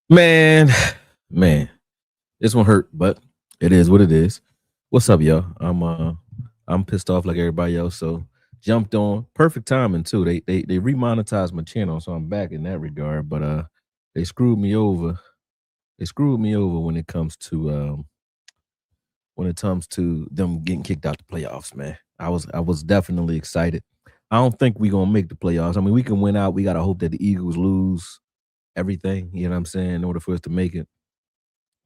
Man, man, this one hurt, but it is what it is. What's up, y'all? I'm pissed off like everybody else, so jumped on. Perfect timing too. They remonetized my channel, so I'm back in that regard. But they screwed me over. They screwed me over when it comes to them getting kicked out the playoffs, man. I was definitely excited. I don't think we gonna make the playoffs. I mean, we can win out. We gotta hope that the Eagles lose everything, you know what I'm saying, in order for us to make it.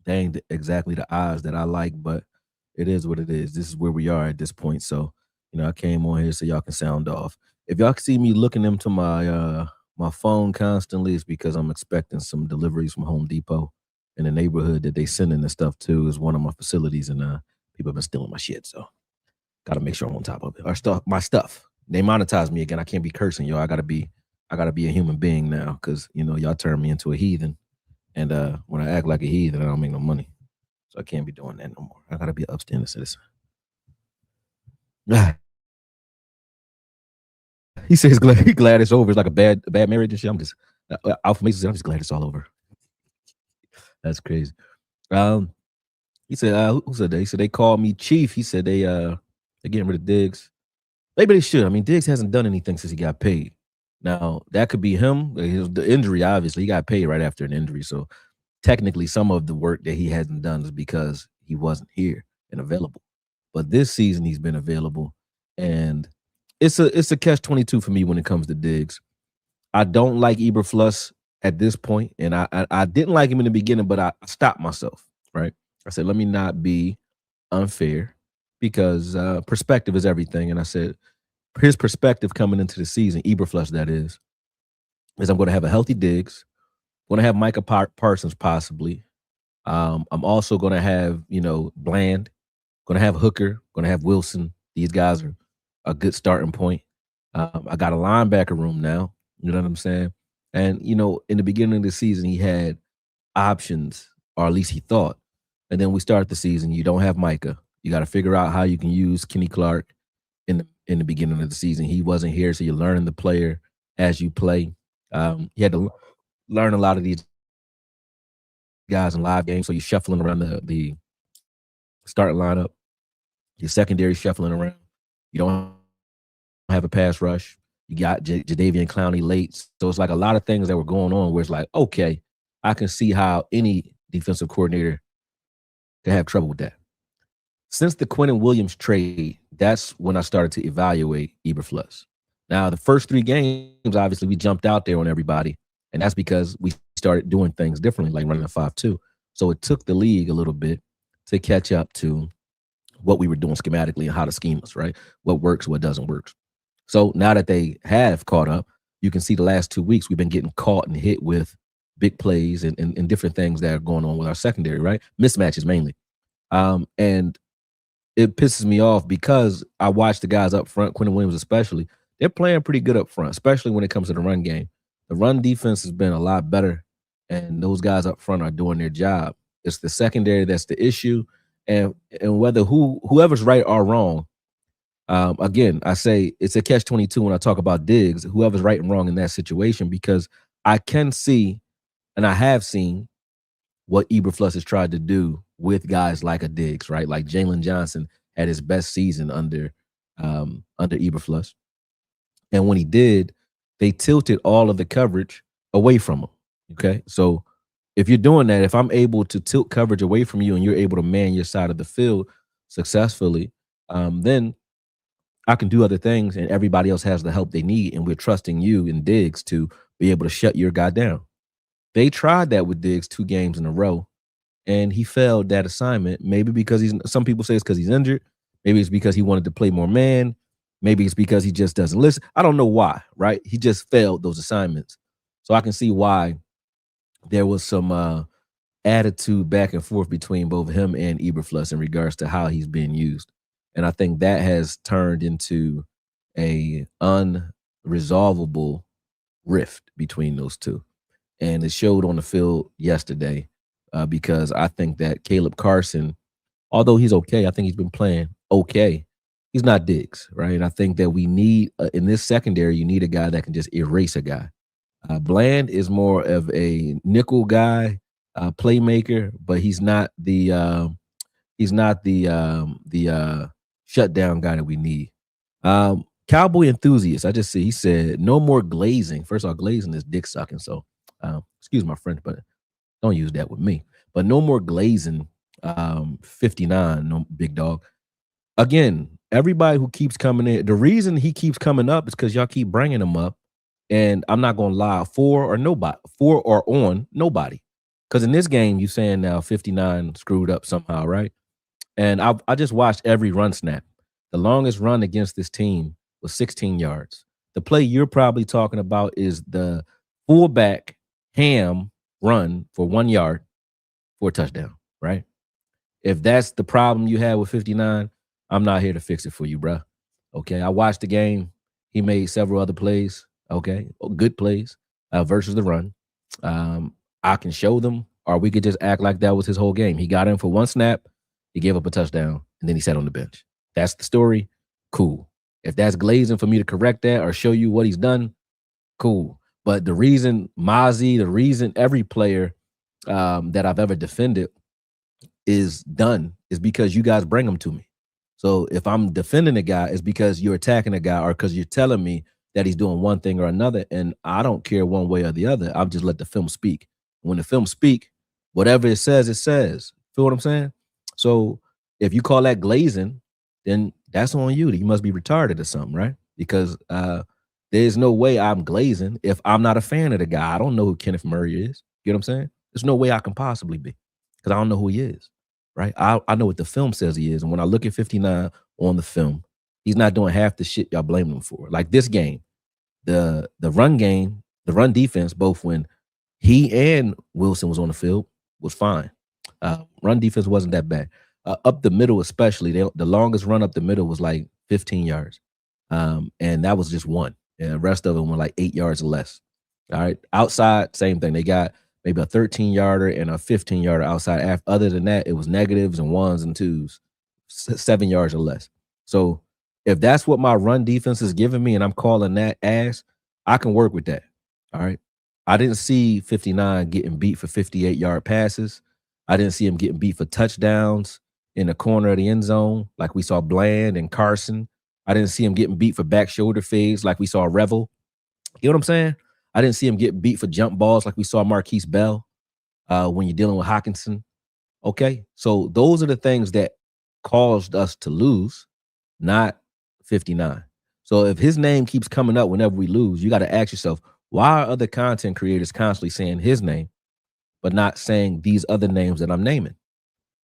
They ain't exactly the odds that I like, but it is what it is. This is where we are at this point. So, I came on here so y'all can sound off. If y'all can see me looking into my phone constantly, it's because I'm expecting some deliveries from Home Depot in the neighborhood that they sending the stuff to is one of my facilities, and people have been stealing my shit. So gotta make sure I'm on top of it. My stuff. They monetize me again. I can't be cursing, yo. I gotta be a human being now because y'all turn me into a heathen. And when I act like a heathen, I don't make no money. So I can't be doing that no more. I gotta be an upstanding citizen. He says he glad it's over. It's like a bad marriage and shit. I'm just Alpha Mason said, I'm just glad it's all over. That's crazy. Um, he said, who said that? He said they called me chief. He said they're getting rid of Diggs. Maybe they should. I mean, Diggs hasn't done anything since he got paid. Now that could be him. The injury, obviously, he got paid right after an injury. So technically, some of the work that he hasn't done is because he wasn't here and available. But this season, he's been available, and it's a catch-22 for me when it comes to Diggs. I don't like Eberflus at this point, and I didn't like him in the beginning, but I stopped myself. Right, I said, let me not be unfair because perspective is everything, and I said his perspective coming into the season, Eberflus, that is I'm going to have a healthy Diggs, going to have Micah Parsons possibly. I'm also going to have Bland, going to have Hooker, going to have Wilson. These guys are a good starting point. I got a linebacker room now. You know what I'm saying? And in the beginning of the season, he had options, or at least he thought. And then we start the season. You don't have Micah. You got to figure out how you can use Kenny Clark in the beginning of the season. He wasn't here, so you're learning the player as you play. You had to learn a lot of these guys in live games, so you're shuffling around the starting lineup. Your secondary shuffling around. You don't have a pass rush. You got Jadeveon Clowney late, so it's like a lot of things that were going on where it's like, okay, I can see how any defensive coordinator could have trouble with that. Since the Quentin Williams trade, that's when I started to evaluate Eberflus. Now, the first 3 games, obviously, we jumped out there on everybody, and that's because we started doing things differently, like running a 5-2. So it took the league a little bit to catch up to what we were doing schematically and how to scheme us, right? What works, what doesn't work. So now that they have caught up, you can see the last 2 weeks we've been getting caught and hit with big plays and different things that are going on with our secondary, right? Mismatches mainly. And it pisses me off because I watch the guys up front, Quentin Williams especially. They're playing pretty good up front, especially when it comes to the run game. The run defense has been a lot better, and those guys up front are doing their job. It's the secondary that's the issue, and whether whoever's right or wrong. Again, I say it's a catch-22 when I talk about Diggs. Whoever's right and wrong in that situation, because I can see, and I have seen what Eberflus has tried to do with guys like a Diggs, right? Like Jalen Johnson had his best season under Eberflus, and when he did, they tilted all of the coverage away from him. Okay, so if you're doing that, if I'm able to tilt coverage away from you and you're able to man your side of the field successfully, then I can do other things, and everybody else has the help they need, and we're trusting you and Diggs to be able to shut your guy down. They tried that with Diggs 2 games in a row, and he failed that assignment. Maybe because some people say it's because he's injured. Maybe it's because he wanted to play more man. Maybe it's because he just doesn't listen. I don't know why, right? He just failed those assignments. So I can see why there was some attitude back and forth between both him and Eberflus in regards to how he's being used. And I think that has turned into a unresolvable rift between those two. And it showed on the field yesterday because I think that Caleb Carson, although he's okay, I think he's been playing okay. He's not Diggs, right? And I think that we need in this secondary, you need a guy that can just erase a guy. Bland is more of a nickel guy playmaker, but he's not the shutdown guy that we need. Cowboy enthusiast. I just see he said no more glazing. First of all, glazing is dick sucking. So excuse my French, but don't use that with me. But no more glazing. 59, no big dog. Again, everybody who keeps coming in, the reason he keeps coming up is because y'all keep bringing him up. And I'm not gonna lie, for or on nobody. Because in this game, you saying now 59 screwed up somehow, right? And I just watched every run snap. The longest run against this team was 16 yards. The play you're probably talking about is the fullback ham run for 1 yard for a touchdown, right? If that's the problem you had with 59, I'm not here to fix it for you, bruh. Okay. I watched the game. He made several other plays. Okay. Good plays versus the run. I can show them, or we could just act like that was his whole game. He got in for one snap, he gave up a touchdown, and then he sat on the bench. That's the story. Cool. If that's glazing for me to correct that or show you what he's done, cool. But the reason Mozzie, the reason every player that I've ever defended is done is because you guys bring them to me. So if I'm defending a guy, it's because you're attacking a guy or because you're telling me that he's doing one thing or another, and I don't care one way or the other. I'll just let the film speak. When the film speak, whatever it says, it says. Feel what I'm saying? So if you call that glazing, then that's on you. You must be retarded or something, right? Because there's no way I'm glazing if I'm not a fan of the guy. I don't know who Kenneth Murray is. You know what I'm saying? There's no way I can possibly be because I don't know who he is, right? I know what the film says he is. And when I look at 59 on the film, he's not doing half the shit y'all blame him for. Like this game, the run game, the run defense, both when he and Wilson was on the field, was fine. Run defense wasn't that bad. Up the middle, especially, the longest run up the middle was like 15 yards. And that was just one. And the rest of them were like 8 yards or less. All right. Outside, same thing. They got maybe a 13-yarder and a 15-yarder outside. Other than that, it was negatives and ones and twos, 7 yards or less. So if that's what my run defense is giving me and I'm calling that ass, I can work with that. All right. I didn't see 59 getting beat for 58-yard passes. I didn't see him getting beat for touchdowns in the corner of the end zone like we saw Bland and Carson. I didn't see him getting beat for back shoulder fades like we saw Revel. You know what I'm saying? I didn't see him get beat for jump balls like we saw Marquise Bell when you're dealing with Hawkinson. Okay, so those are the things that caused us to lose, not 59. So if his name keeps coming up whenever we lose, you got to ask yourself, why are other content creators constantly saying his name, but not saying these other names that I'm naming?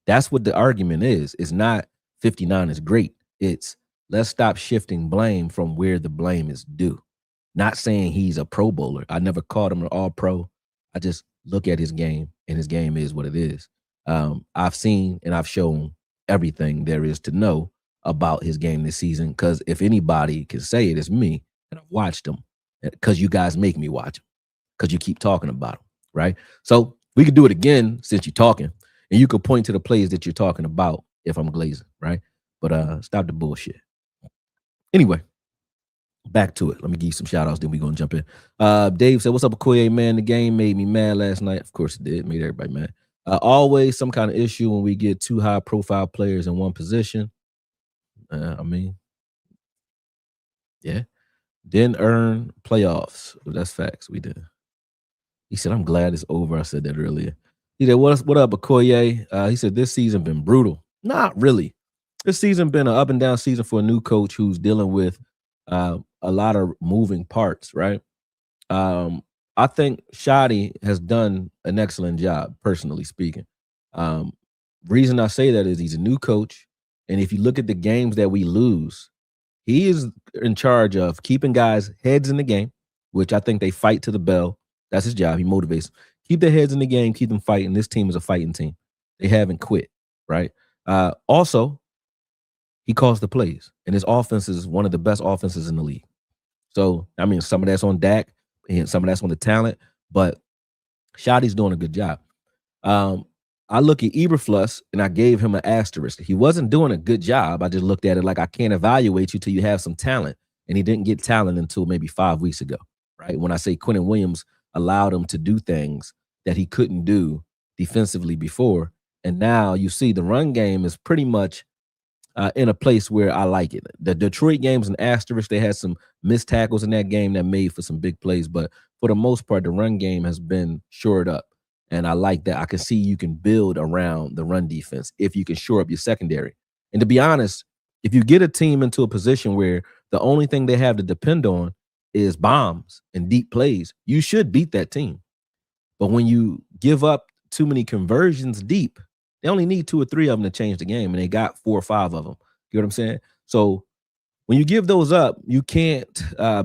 That's what the argument is. It's not 59 is great. It's let's stop shifting blame from where the blame is due. Not saying he's a Pro Bowler. I never called him an All-Pro. I just look at his game, and his game is what it is. I've seen and I've shown everything there is to know about his game this season, because if anybody can say it, it's me, and I've watched him because you guys make me watch him because you keep talking about him, right? So we could do it again since you're talking, and you could point to the plays that you're talking about if I'm glazing, right? But stop the bullshit. Anyway, back to it. Let me give you some shout outs, then we're going to jump in. Dave said, what's up, Akoye, man? The game made me mad last night. Of course it did. Made everybody mad. Always some kind of issue when we get two high profile players in one position. I mean, yeah. Didn't earn playoffs. That's facts. We did. He said, I'm glad it's over. I said that earlier. He said, what up, Akoye? He said, this season been brutal. Not really. This season been an up and down season for a new coach who's dealing with a lot of moving parts, right? I think Shadi has done an excellent job, personally speaking. Reason I say that is he's a new coach, and if you look at the games that we lose, he is in charge of keeping guys' heads in the game, which I think they fight to the bell. That's his job. He motivates them. Keep their heads in the game, keep them fighting. This team is a fighting team. They haven't quit, right? Also, he calls the plays, and his offense is one of the best offenses in the league. So, I mean, some of that's on Dak, and some of that's on the talent, but Shadi's doing a good job. I look at Eberflus, and I gave him an asterisk. He wasn't doing a good job. I just looked at it like I can't evaluate you till you have some talent, and he didn't get talent until maybe 5 weeks ago, right? When I say Quinnen Williams allowed him to do things that he couldn't do defensively before. And now you see the run game is pretty much in a place where I like it. The Detroit game's an asterisk. They had some missed tackles in that game that made for some big plays, but for the most part, the run game has been shored up. And I like that. I can see you can build around the run defense if you can shore up your secondary. And to be honest, if you get a team into a position where the only thing they have to depend on is bombs and deep plays, you should beat that team. But when you give up too many conversions deep, they only need 2 or 3 of them to change the game, and they got 4 or 5 of them. You know what I'm saying? So when you give those up, you can't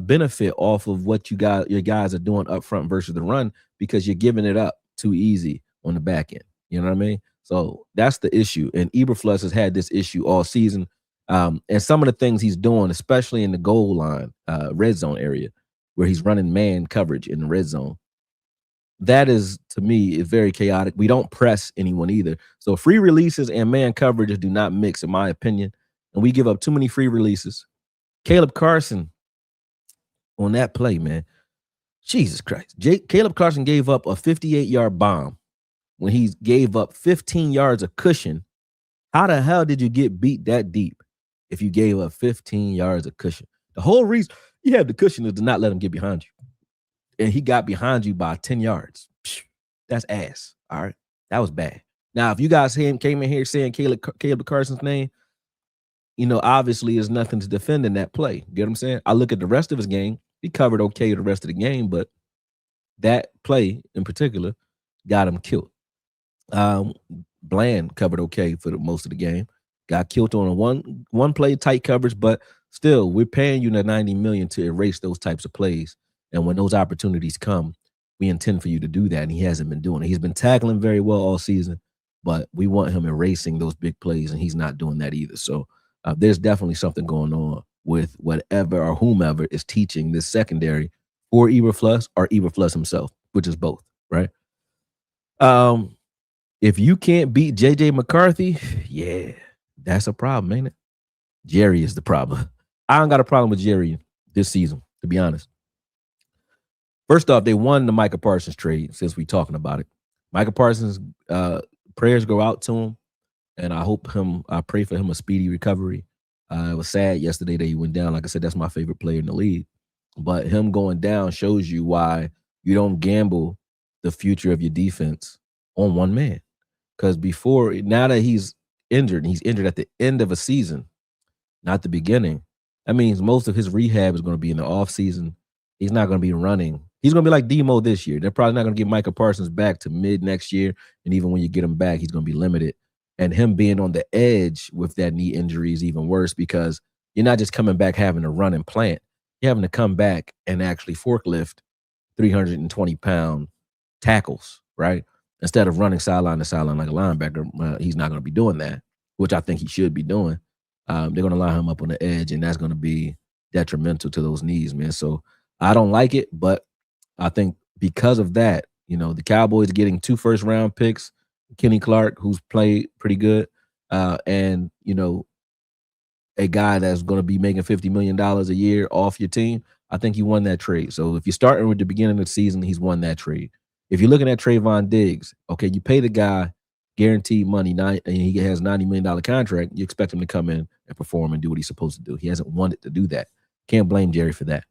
benefit off of what your guys are doing up front versus the run because you're giving it up too easy on the back end. You know what I mean? So that's the issue. And Eberflus has had this issue all season. And some of the things he's doing, especially in the goal line, red zone area, where he's running man coverage in the red zone, that is, to me, is very chaotic. We don't press anyone either. So free releases and man coverages do not mix, in my opinion. And we give up too many free releases. Caleb Carson on that play, man. Jesus Christ. Caleb Carson gave up a 58-yard bomb when he gave up 15 yards of cushion. How the hell did you get beat that deep if you gave up 15 yards of cushion? The whole reason you have the cushion is to not let him get behind you. And he got behind you by 10 yards. That's ass. All right. That was bad. Now, if you guys came in here saying Caleb Carson's name, obviously there's nothing to defend in that play. Get what I'm saying? I look at the rest of his game. He covered okay the rest of the game, but that play in particular got him killed. Bland covered okay for most of the game. Got killed on a one play tight coverage, but still, we're paying you the $90 million to erase those types of plays. And when those opportunities come, we intend for you to do that. And he hasn't been doing it. He's been tackling very well all season, but we want him erasing those big plays, and he's not doing that either. So there's definitely something going on with whatever or whomever is teaching this secondary for Eberflus or Eberflus himself, which is both, right? If you can't beat J.J. McCarthy, yeah, that's a problem, ain't it? Jerry is the problem. I don't got a problem with Jerry this season, to be honest. First off, they won the Micah Parsons trade since we're talking about it. Micah Parsons, prayers go out to him, and I pray for him a speedy recovery. It was sad yesterday that he went down. Like I said, that's my favorite player in the league. But him going down shows you why you don't gamble the future of your defense on one man. Because now that he's injured, and he's injured at the end of a season, not the beginning, that means most of his rehab is going to be in the offseason. He's not going to be running. He's going to be like Demo this year. They're probably not going to get Micah Parsons back to mid next year. And even when you get him back, he's going to be limited. And him being on the edge with that knee injury is even worse because you're not just coming back having to run and plant. You're having to come back and actually forklift 320-pound tackles, right? Instead of running sideline to sideline like a linebacker, he's not going to be doing that, which I think he should be doing. They're going to line him up on the edge, and that's going to be detrimental to those knees, man. So I don't like it, but I think because of that, the Cowboys getting 2 first-round picks, Kenny Clark, who's played pretty good, and, a guy that's going to be making $50 million a year off your team, I think he won that trade. So if you're starting with the beginning of the season, he's won that trade. If you're looking at Trayvon Diggs, okay, you pay the guy guaranteed money, and he has $90 million contract, you expect him to come in and perform and do what he's supposed to do. He hasn't wanted to do that. Can't blame Jerry for that.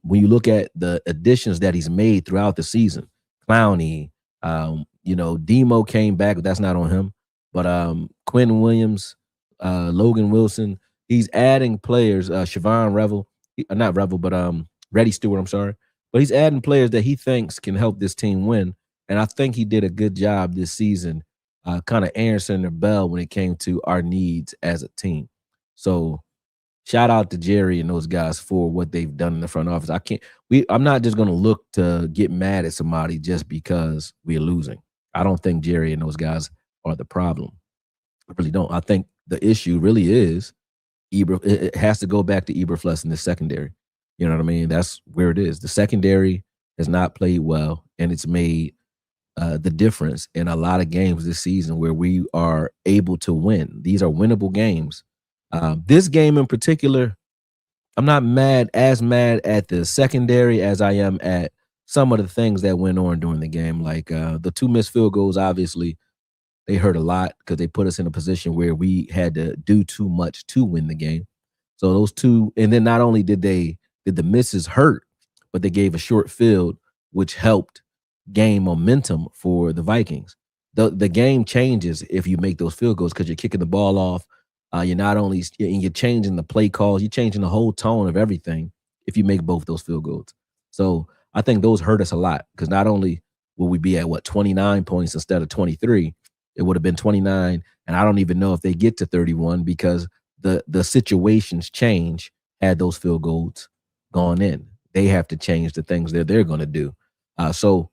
When you look at the additions that he's made throughout the season, Clowney, Demo came back, but that's not on him. But Quinn Williams, Logan Wilson, he's adding players, Siobhan Revel, not Revel, but Reddy Stewart, I'm sorry. But he's adding players that he thinks can help this team win. And I think he did a good job this season, kind of answering the bell when it came to our needs as a team. So shout out to Jerry and those guys for what they've done in the front office. I'm not just going to look to get mad at somebody just because we're losing. I don't think Jerry and those guys are the problem. I really don't. I think the issue really is it has to go back to Eberflus in the secondary. You know what I mean? That's where it is. The secondary has not played well, and it's made the difference in a lot of games this season where we are able to win. These are winnable games. This game in particular, I'm not as mad at the secondary as I am at some of the things that went on during the game. Like the two missed field goals, obviously, they hurt a lot because they put us in a position where we had to do too much to win the game. So those two, and then not only did the misses hurt, but they gave a short field, which helped gain momentum for the Vikings. The game changes if you make those field goals because you're kicking the ball off. You're not only and you're changing the play calls, you're changing the whole tone of everything if you make both those field goals. So I think those hurt us a lot because not only will we be at what 29 points instead of 23, it would have been 29, and I don't even know if they get to 31 because the situations change had those field goals gone in. They have to change the things that they're going to do. So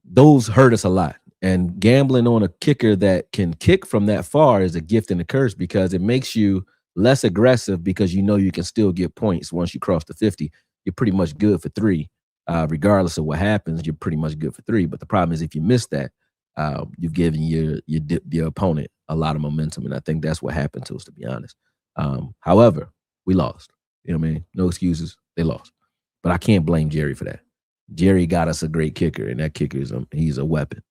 those hurt us a lot. And gambling on a kicker that can kick from that far is a gift and a curse because it makes you less aggressive because you know you can still get points once you cross the 50. You're pretty much good for three. Regardless of what happens, you're pretty much good for three. But the problem is if you miss that, you've given your opponent a lot of momentum, and I think that's what happened to us, to be honest. However, we lost. You know what I mean? No excuses. They lost, but I can't blame Jerry for that. Jerry got us a great kicker, and that kicker he's a weapon,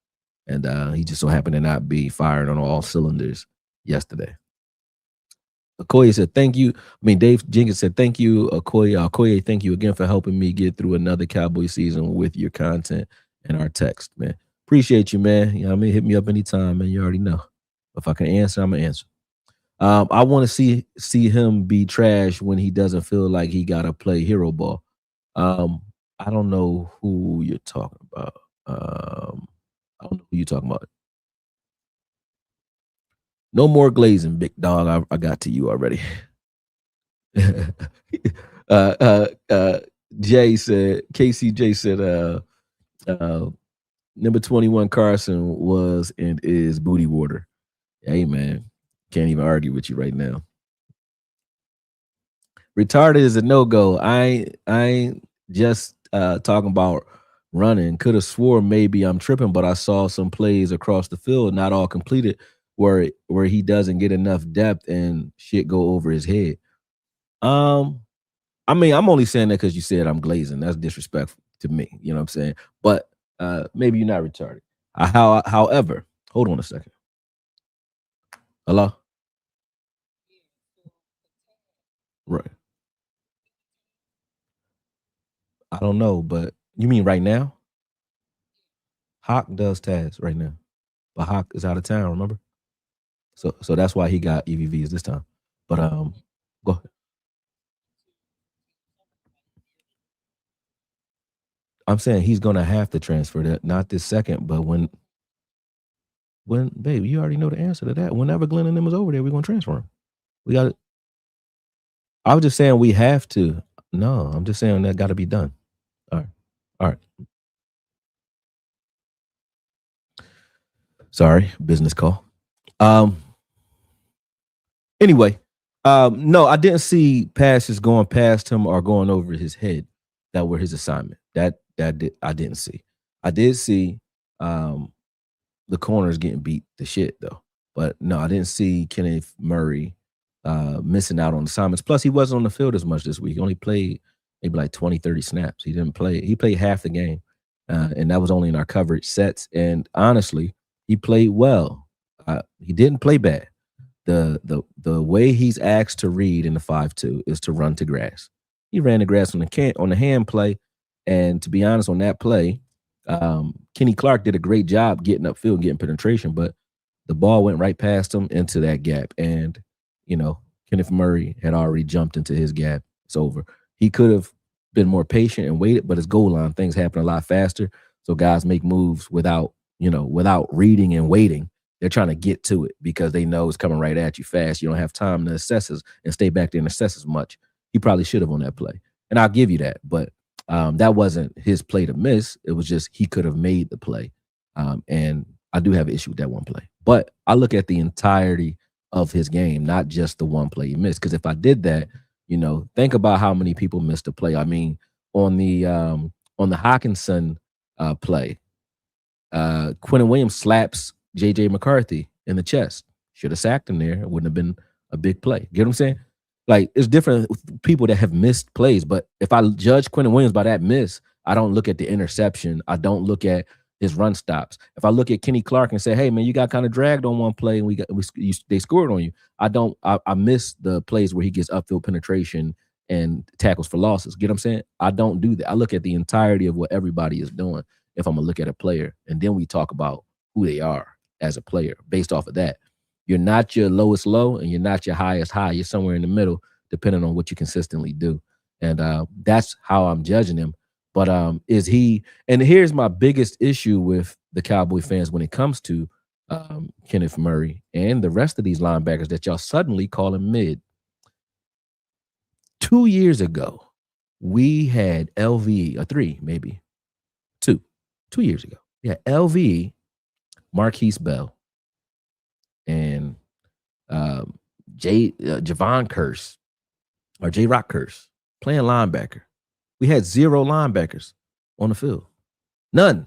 and he just so happened to not be firing on all cylinders yesterday. Akoye said, thank you. Dave Jenkins said, thank you, Akoye. Akoye, thank you again for helping me get through another Cowboy season with your content and our text, man. Appreciate you, man. You know what I mean? Hit me up anytime, man. You already know. If I can answer, I'm going to answer. I want to see him be trash when he doesn't feel like he got to play hero ball. I don't know who you're talking about. I don't know who you're talking about. No more glazing, big dog. I got to you already. Jay said, KCJ said, number 21 Carson was and is booty water. Hey, man. Can't even argue with you right now. Retarded is a no-go. I ain't just talking about running. Could have swore maybe I'm tripping, but I saw some plays across the field, not all completed, where he doesn't get enough depth and shit go over his head. I'm only saying that because you said I'm glazing. That's disrespectful to me. You know what I'm saying? But maybe you're not retarded. However, hold on a second. Hello? Right. I don't know, but you mean right now? Hawk does Taz right now, but Hawk is out of town. Remember? So that's why he got EVVs this time. But go ahead. I'm saying he's gonna have to transfer that, not this second, but when baby, you already know the answer to that. Whenever Glenn and them was over there, we're gonna transfer him. We got it. I was just saying we have to. No, I'm just saying that got to be done. All right, all right. Sorry, business call. Um. Anyway, no, I didn't see passes going past him or going over his head that were his assignment. I didn't see. I did see um the corners getting beat to shit though. But no, I didn't see Kenneth Murray missing out on assignments. Plus, he wasn't on the field as much this week. He only played maybe like 20, 30 snaps. He didn't play. He played half the game. And that was only in our coverage sets. And honestly, he played well. He didn't play bad. The way he's asked to read in the 5-2 is to run to grass. He ran the grass on the hand play, and to be honest, on that play, Kenny Clark did a great job getting upfield, and getting penetration, but the ball went right past him into that gap, and Kenneth Murray had already jumped into his gap. It's over. He could have been more patient and waited, but his goal line things happen a lot faster. So guys make moves without reading and waiting. They're trying to get to it because they know it's coming right at you fast. You don't have time to assess it and stay back there and assess as much. He probably should have on that play. And I'll give you that. But that wasn't his play to miss. It was just he could have made the play. And I do have an issue with that one play. But I look at the entirety of his game, not just the one play he missed. Because if I did that, think about how many people missed a play. I mean, on the Hawkinson play, Quentin Williams slaps J.J. McCarthy in the chest. Should have sacked him there. It wouldn't have been a big play. Get what I'm saying? Like, it's different people that have missed plays, but if I judge Quentin Williams by that miss, I don't look at the interception. I don't look at his run stops. If I look at Kenny Clark and say, "Hey man, you got kind of dragged on one play and they scored on you," I miss the plays where he gets upfield penetration and tackles for losses. Get what I'm saying? I don't do that. I look at the entirety of what everybody is doing if I'm gonna look at a player, and then we talk about who they are as a player based off of that. You're not your lowest low and you're not your highest high. You're somewhere in the middle, depending on what you consistently do. And that's how I'm judging him. But is he, and here's my biggest issue with the Cowboy fans when it comes to Kenneth Murray and the rest of these linebackers that y'all suddenly call him mid. 2 years ago, we had LVE, or three, maybe, two 2 years ago. Yeah, LVE, Marquise Bell, and Javon Curse, or J Rock Curse, playing linebacker. We had 0 linebackers on the field. None.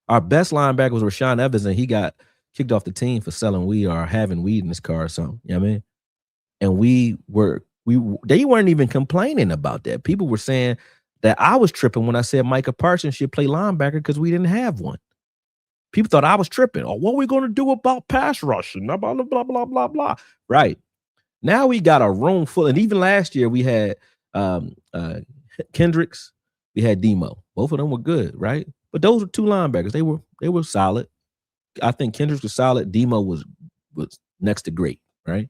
Our best linebacker was Rashaan Evans, and he got kicked off the team for selling weed or having weed in his car or something. You know what I mean? And they weren't even complaining about that. People were saying that I was tripping when I said Micah Parsons should play linebacker because we didn't have one. People thought I was tripping. Oh, what are we going to do about pass rushing? Blah, blah, blah, blah, blah, blah. Right. Now we got a room full. And even last year we had Kendricks, we had Demo. Both of them were good, right? But those were 2 linebackers. They were solid. I think Kendricks was solid. Demo was next to great, right?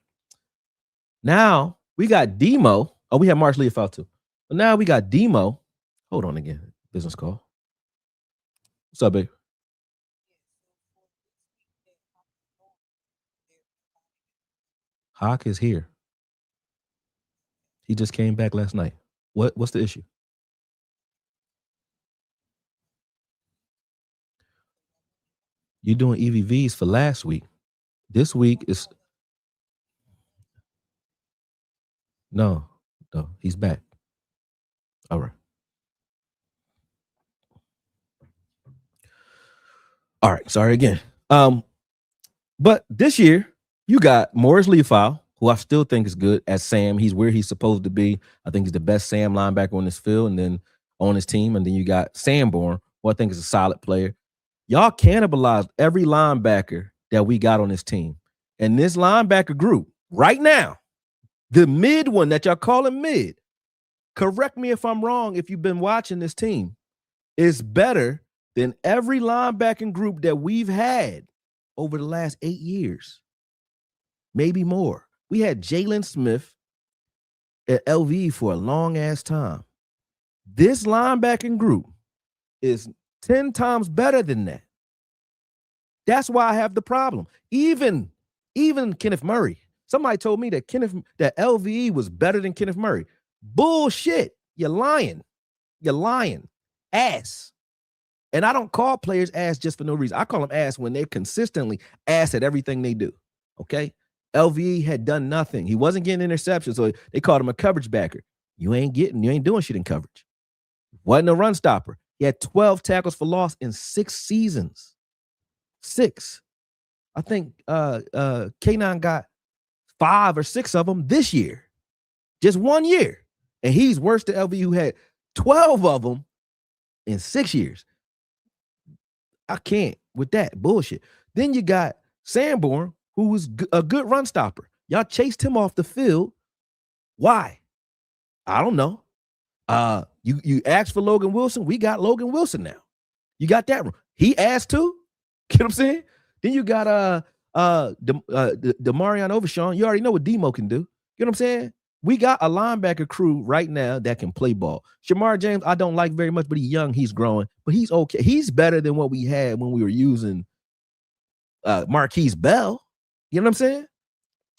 Now we got Demo. Oh, we had Marsh Leofold too. But now we got Demo. Hold on again. Business call. What's up, babe? Hawk is here. He just came back last night. What's the issue? You're doing EVVs for last week. This week is no, he's back. All right. All right. Sorry again. But this year you got Morris Leafow, who I still think is good as Sam. He's where he's supposed to be. I think he's the best Sam linebacker on this field and then on his team. And then you got Sanborn, who I think is a solid player. Y'all cannibalized every linebacker that we got on this team. And this linebacker group right now, the mid one that y'all calling mid, correct me if I'm wrong if you've been watching this team, is better than every linebacking group that we've had over the last 8 years. Maybe more. We had Jalen Smith at LV for a long ass time. This linebacking group is 10 times better than that. That's why I have the problem. Even Kenneth Murray. Somebody told me that LVE was better than Kenneth Murray. Bullshit. You're lying. You're lying. Ass. And I don't call players ass just for no reason. I call them ass when they're consistently ass at everything they do. Okay? LVE had done nothing. He wasn't getting interceptions, so they called him a coverage backer. You ain't doing shit in coverage. Wasn't a run stopper. He had 12 tackles for loss in 6 seasons. 6. I think K9 got 5 or 6 of them this year. Just 1 year. And he's worse than LVE, who had 12 of them in 6 years. I can't with that bullshit. Then you got Sanborn, who was a good run stopper. Y'all chased him off the field. Why? I don't know. You asked for Logan Wilson. We got Logan Wilson now. You got that one. He asked too. Get what I'm saying? Then you got Demarion Overshawn. You already know what Demo can do. You know what I'm saying? We got a linebacker crew right now that can play ball. Shamar James, I don't like very much, but he's young, he's growing, but he's okay. He's better than what we had when we were using Marquise Bell. You know what I'm saying?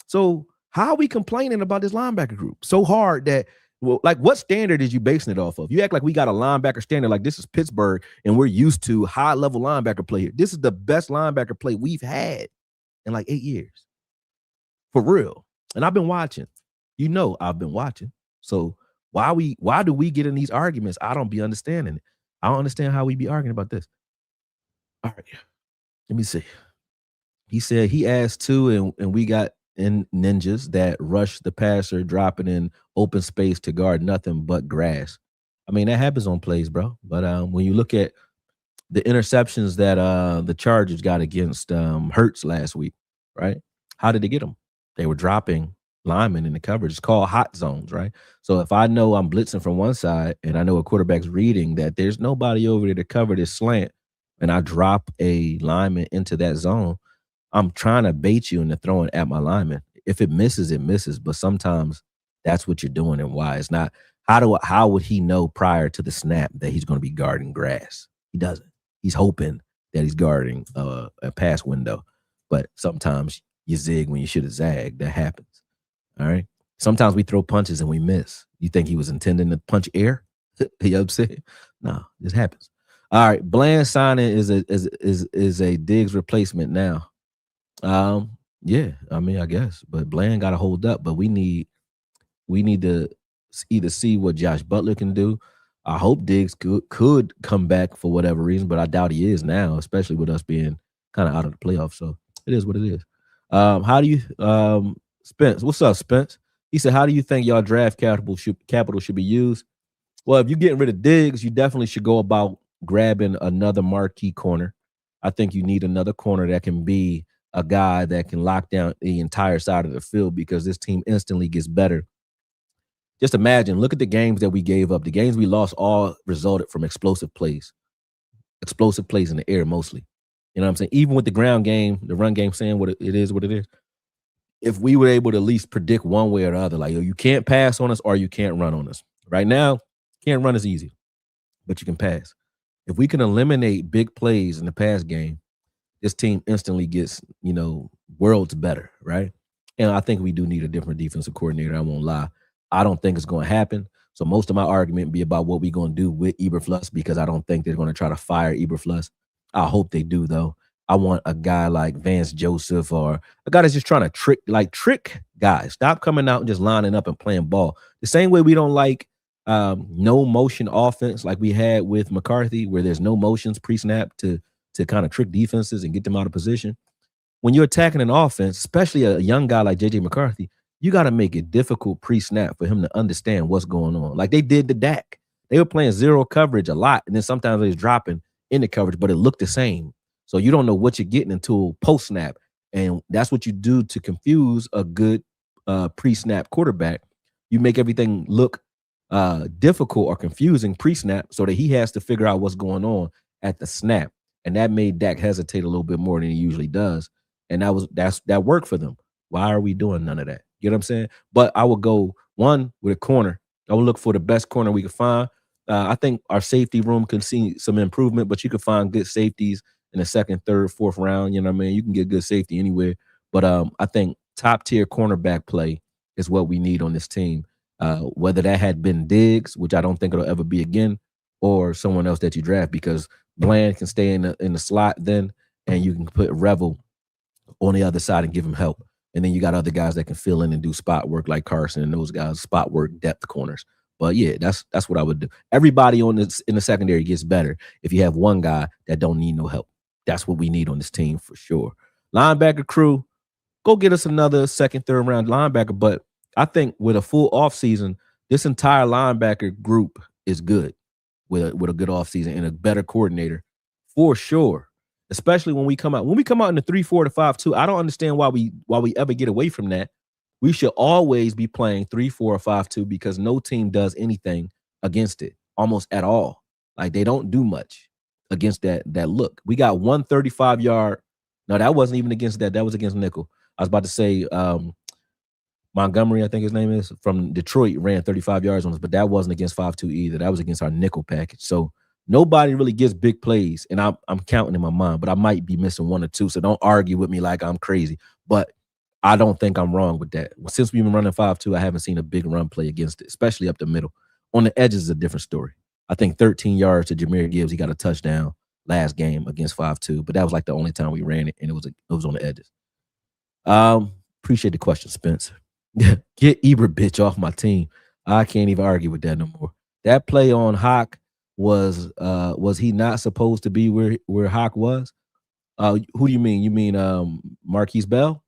So how are we complaining about this linebacker group so hard that, well, like, what standard is you basing it off of? You act like we got a linebacker standard like this is Pittsburgh and we're used to high-level linebacker play here. This is the best linebacker play we've had in like 8 years. For real. And I've been watching. You know I've been watching. So why do we get in these arguments? I don't be understanding it. I don't understand how we be arguing about this. All right. Let me see. He said he asked too, and we got in ninjas that rush the passer, dropping in open space to guard nothing but grass. I mean, that happens on plays, bro. But when you look at the interceptions that the Chargers got against Hurts last week, right? How did they get them? They were dropping linemen in the coverage. It's called hot zones, right? So if I know I'm blitzing from one side and I know a quarterback's reading that there's nobody over there to cover this slant, and I drop a lineman into that zone, I'm trying to bait you into throwing at my lineman. If it misses, it misses. But sometimes that's what you're doing and why. It's not how would he know prior to the snap that he's going to be guarding grass? He doesn't. He's hoping that he's guarding a pass window. But sometimes you zig when you should have zagged. That happens. All right. Sometimes we throw punches and we miss. You think he was intending to punch air? You know what I'm saying? No, this happens. All right. Bland signing is a Diggs replacement now. Yeah, I mean, I guess, but Bland got to hold up. But we need to either see what Josh Butler can do. I hope Diggs could come back for whatever reason, but I doubt he is now, especially with us being kind of out of the playoffs. So it is what it is. How do you, Spence? What's up, Spence? He said, "How do you think y'all draft capital should be used?" Well, if you're getting rid of Diggs, you definitely should go about grabbing another marquee corner. I think you need another corner that can be a guy that can lock down the entire side of the field because this team instantly gets better. Just imagine, look at the games that we gave up. The games we lost all resulted from explosive plays in the air mostly. You know what I'm saying? Even with the ground game, the run game saying what it is, what it is. If we were able to at least predict one way or the other, like, you can't pass on us or you can't run on us. Right now, can't run is easy, but you can pass. If we can eliminate big plays in the pass game, this team instantly gets, worlds better, right? And I think we do need a different defensive coordinator. I won't lie. I don't think it's going to happen. So most of my argument be about what we're going to do with Eberflus because I don't think they're going to try to fire Eberflus. I hope they do, though. I want a guy like Vance Joseph or a guy that's just trying to trick guys. Stop coming out and just lining up and playing ball. The same way we don't like no motion offense like we had with McCarthy, where there's no motions pre-snap to kind of trick defenses and get them out of position. When you're attacking an offense, especially a young guy like JJ McCarthy, you got to make it difficult pre-snap for him to understand what's going on. Like they did to Dak. They were playing zero coverage a lot, and then sometimes they was dropping in the coverage, but it looked the same. So you don't know what you're getting until post-snap. And that's what you do to confuse a good pre-snap quarterback. You make everything look difficult or confusing pre-snap so that he has to figure out what's going on at the snap. And that made Dak hesitate a little bit more than he usually does. And that worked for them. Why are we doing none of that? You know what I'm saying? But I would go one with a corner. I would look for the best corner we could find. I think our safety room can see some improvement, but you can find good safeties in the second, third, fourth round. You know what I mean? You can get good safety anywhere. But I think top tier cornerback play is what we need on this team. Whether that had been Diggs, which I don't think it'll ever be again, or someone else that you draft, because Bland can stay in the slot then, and you can put Revel on the other side and give him help. And then you got other guys that can fill in and do spot work like Carson and those guys, spot work, depth corners. But yeah, that's what I would do. Everybody in the secondary gets better if you have one guy that don't need no help. That's what we need on this team for sure. Linebacker crew, go get us another second, third round linebacker. But I think with a full offseason, this entire linebacker group is good with a good offseason and a better coordinator for sure. Especially when we come out. When we come out in the 3-4 to 5-2, I don't understand why we ever get away from that. We should always be playing 3-4 or 5-2 because no team does anything against it almost at all. Like they don't do much against that look. We got 135-yard. No, that wasn't even against that. That was against nickel. I was about to say Montgomery, I think his name is, from Detroit, ran 35 yards on us, but that wasn't against 5-2 either. That was against our nickel package. So nobody really gets big plays, and I'm counting in my mind, but I might be missing one or two, so don't argue with me like I'm crazy. But I don't think I'm wrong with that. Since we've been running 5-2, I haven't seen a big run play against it, especially up the middle. On the edges is a different story. I think 13 yards to Jahmyr Gibbs. He got a touchdown last game against 5-2, but that was like the only time we ran it, and it was on the edges. Appreciate the question, Spence. Get Ebert bitch off my team. I can't even argue with that no more. That play on Hawk was he not supposed to be where Hawk was? Who do you mean? You mean Marquise Bell?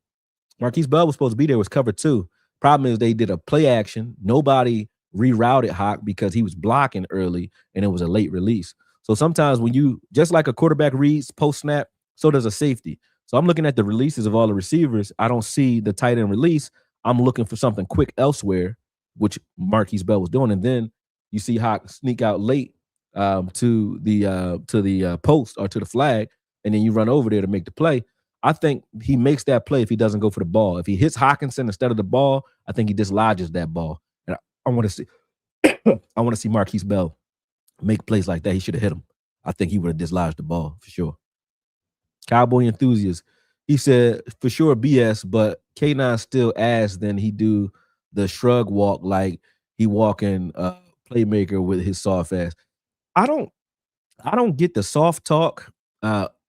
Marquise Bell was supposed to be there, was covered too. Problem is they did a play action. Nobody rerouted Hawk because he was blocking early and it was a late release. So sometimes when you, just like a quarterback reads post snap, so does a safety. So I'm looking at the releases of all the receivers. I don't see the tight end release. I'm looking for something quick elsewhere, which Marquise Bell was doing. And then you see Hawk sneak out late to the post or to the flag, and then you run over there to make the play. I think he makes that play if he doesn't go for the ball. If he hits Hawkinson instead of the ball, I think he dislodges that ball. And I want to see I want to see Marquise Bell make plays like that. He should have hit him. I think he would have dislodged the ball for sure. Cowboy enthusiast. He said for sure BS, but K9 still ass than he do the shrug walk like he walking playmaker with his soft ass. I don't get the soft talk.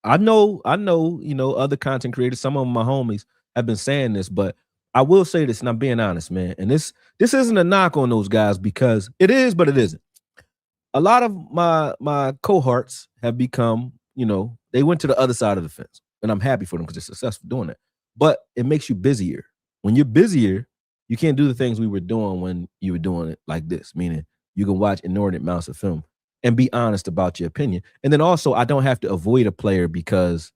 I know, other content creators, some of my homies have been saying this, but I will say this, and I'm being honest, man. And this isn't a knock on those guys because it is, but it isn't. A lot of my cohorts have become, they went to the other side of the fence, and I'm happy for them because they're successful doing that. But it makes you busier. When you're busier, you can't do the things we were doing when you were doing it like this, meaning you can watch inordinate amounts of film and be honest about your opinion. And then also, I don't have to avoid a player because,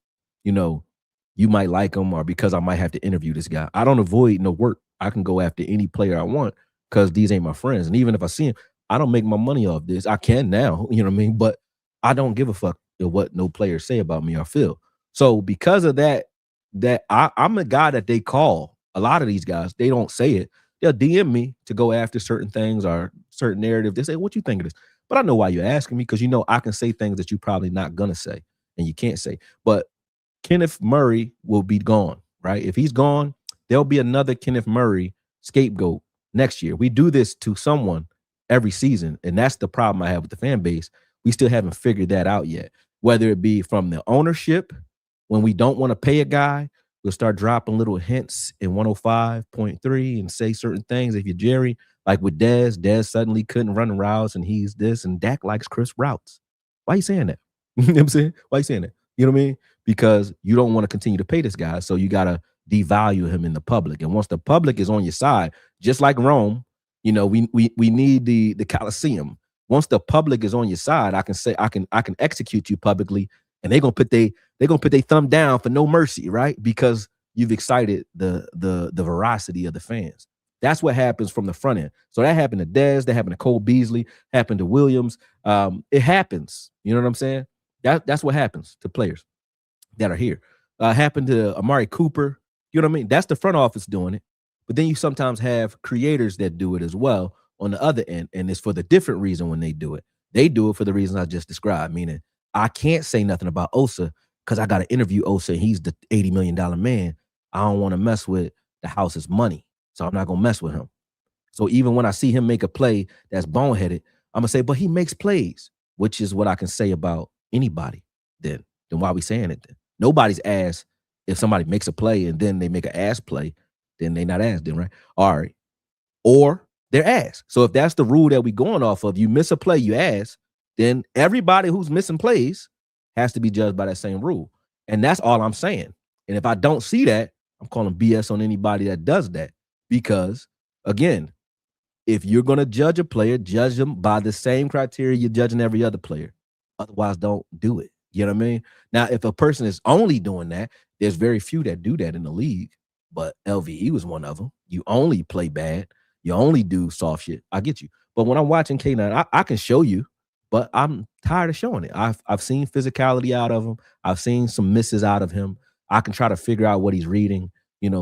you might like him or because I might have to interview this guy. I don't avoid no work. I can go after any player I want because these ain't my friends. And even if I see him, I don't make my money off this. I can now, you know what I mean? But I don't give a fuck what no players say about me or feel. So because of that, I'm a guy that they call. A lot of these guys, they don't say it. They'll DM me to go after certain things or certain narrative. They say, what you think of this? But I know why you're asking me because I can say things that you're probably not gonna say and you can't say. But Kenneth Murray will be gone, right? If he's gone, there'll be another Kenneth Murray scapegoat next year. We do this to someone every season, and that's the problem I have with the fan base. We still haven't figured that out yet. Whether it be from the ownership, when we don't want to pay a guy, we'll start dropping little hints in 105.3 and say certain things. If you're Jerry, like with Dez suddenly couldn't run routes and he's this, and Dak likes crisp routes. Why are you saying that? You know what I'm saying? Why are you saying that? You know what I mean? Because you don't want to continue to pay this guy, so you got to devalue him in the public. And once the public is on your side, just like Rome, we need the Coliseum. Once the public is on your side, I can say I can execute you publicly, and they're gonna put their thumb down for no mercy, right? Because you've excited the veracity of the fans. That's what happens from the front end. So that happened to Dez, that happened to Cole Beasley, happened to Williams. It happens. You know what I'm saying? That's what happens to players that are here. Happened to Amari Cooper. You know what I mean? That's the front office doing it. But then you sometimes have creators that do it as well on the other end, and it's for the different reason when they do it. They do it for the reasons I just described, meaning I can't say nothing about Osa because I got to interview Osa. He's the $80 million man. I don't want to mess with the house's money, so I'm not going to mess with him. So even when I see him make a play that's boneheaded, I'm going to say, but he makes plays, which is what I can say about anybody then. Then why are we saying it then? Nobody's ass. If somebody makes a play and then they make an ass play, then they not ass then, right? All right. Or they're ass. So if that's the rule that we going off of, you miss a play, you ass, then everybody who's missing plays has to be judged by that same rule. And that's all I'm saying. And if I don't see that, I'm calling BS on anybody that does that. Because, again, if you're going to judge a player, judge them by the same criteria you're judging every other player. Otherwise, don't do it. You know what I mean? Now, if a person is only doing that, there's very few that do that in the league. But LVE was one of them. You only play bad. You only do soft shit. I get you. But when I'm watching K9, I can show you, but I'm tired of showing it. I've seen physicality out of him. I've seen some misses out of him. I can try to figure out what he's reading,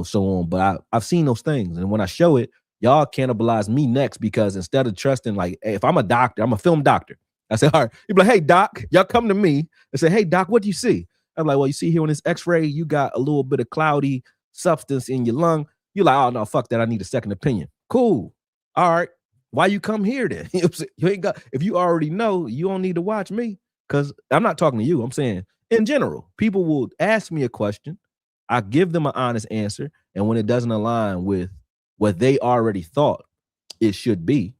so on. But I've seen those things. And when I show it, y'all cannibalize me next because instead of trusting, like, hey, if I'm a doctor, I'm a film doctor. I say, all right. You'd be like, hey, doc, y'all come to me and say, hey, doc, what do you see? I'm like, well, you see here on this x-ray, you got a little bit of cloudy substance in your lung. You're like, oh, no, fuck that. I need a second opinion. Cool. All right. Why you come here then? You ain't got, if you already know, you don't need to watch me because I'm not talking to you. I'm saying in general, people will ask me a question. I give them an honest answer. And when it doesn't align with what they already thought it should be,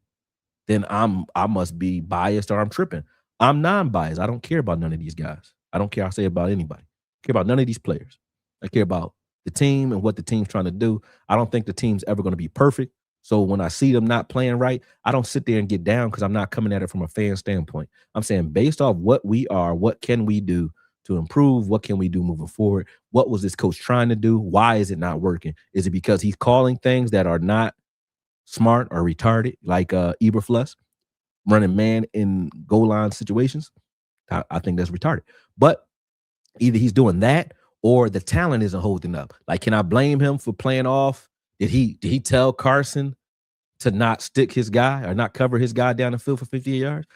then I must be biased or I'm tripping. I'm non-biased. I don't care about none of these guys. I don't care. I say about anybody. I care about none of these players. I care about the team and what the team's trying to do. I don't think the team's ever going to be perfect. So when I see them not playing right, I don't sit there and get down because I'm not coming at it from a fan standpoint. I'm saying based off what we are, what can we do to improve? What can we do moving forward? What was this coach trying to do? Why is it not working? Is it because he's calling things that are not smart or retarded, like Eberflus running man in goal line situations? I think that's retarded. But either he's doing that or the talent isn't holding up. Like, can I blame him for playing off? Did he tell Carson to not stick his guy or not cover his guy down the field for 50 yards?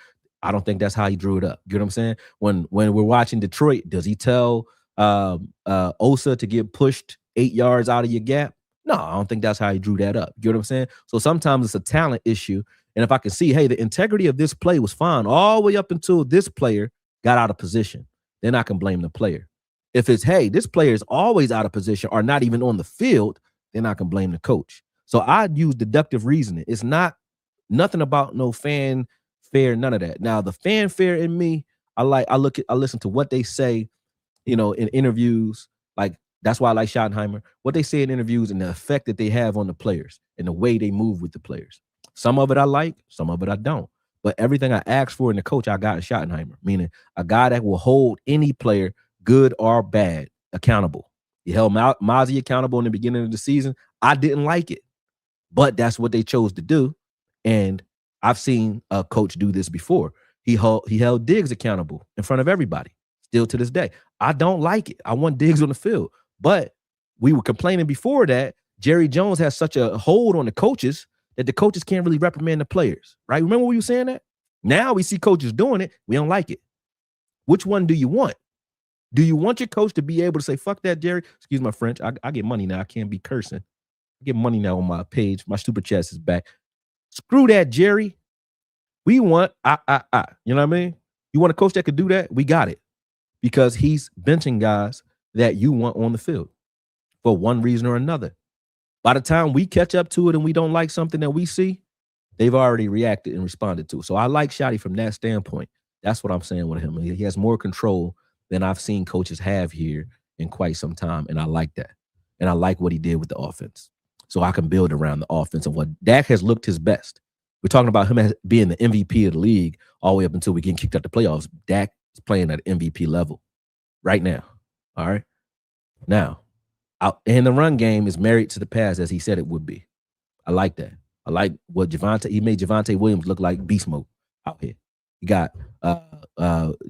I don't think that's how he drew it up. You know what I'm saying? When we're watching Detroit, does he tell Osa to get pushed 8 yards out of your gap? No, I don't think that's how he drew that up. You know what I'm saying? So sometimes it's a talent issue. And if I can see, hey, the integrity of this play was fine all the way up until this player got out of position, then I can blame the player. If it's, hey, this player is always out of position or not even on the field, then I can blame the coach. So I use deductive reasoning. It's not nothing about no fanfare, none of that. Now the fanfare in me, I listen to what they say, in interviews. Like that's why I like Schottenheimer. What they say in interviews and the effect that they have on the players and the way they move with the players. Some of it I like, some of it I don't. But everything I asked for in the coach, I got in Schottenheimer, meaning a guy that will hold any player, good or bad, accountable. He held Mozzie accountable in the beginning of the season. I didn't like it, but that's what they chose to do. And I've seen a coach do this before. He held Diggs accountable in front of everybody, still to this day. I don't like it. I want Diggs on the field. But we were complaining before that Jerry Jones has such a hold on the coaches that the coaches can't really reprimand the players, right? Remember we were saying that? Now we see coaches doing it. We don't like it. Which one do you want? Do you want your coach to be able to say, fuck that, Jerry? Excuse my French. I get money now. I can't be cursing. I get money now on my page. My super chat is back. Screw that, Jerry. We want, you know what I mean? You want a coach that could do that? We got it. Because he's benching guys that you want on the field for one reason or another. By the time we catch up to it and we don't like something that we see, they've already reacted and responded to. So I like Shotty from that standpoint. That's what I'm saying with him. He has more control than I've seen coaches have here in quite some time, and I like that. And I like what he did with the offense. So I can build around the offense and what Dak has looked his best. We're talking about him as being the MVP of the league all the way up until we get kicked out the playoffs. Dak is playing at MVP level right now. All right. Now, and the run game is married to the pass as he said it would be. I like that. I like what he made Javonte Williams look like beast mode out here. You got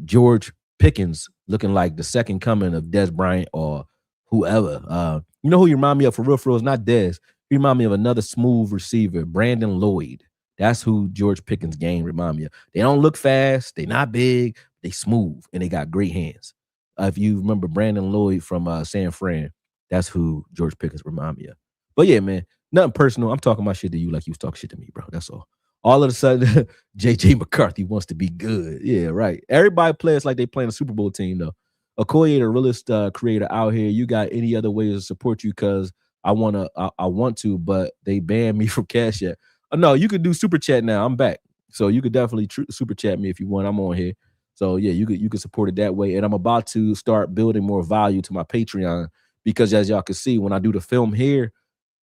George Pickens looking like the second coming of Dez Bryant or whoever. You know who you remind me of for real? It's not Dez. You remind me of another smooth receiver, Brandon Lloyd. That's who George Pickens' game remind me of. They don't look fast. They not big. They smooth, and they got great hands. If you remember Brandon Lloyd from San Fran, that's who George Pickens remind me of. But yeah, man, nothing personal. I'm talking my shit to you like you was talking shit to me, bro. That's all. All of a sudden, J.J. McCarthy wants to be good. Yeah, right. Everybody plays like they playing a Super Bowl team, though. Akoye, the realest creator out here. You got any other ways to support you? Because I want to, but they banned me from Cash App. No, you could do Super Chat now. I'm back. So you could definitely Super Chat me if you want. I'm on here. So yeah, you could support it that way. And I'm about to start building more value to my Patreon because as y'all can see, when I do the film here,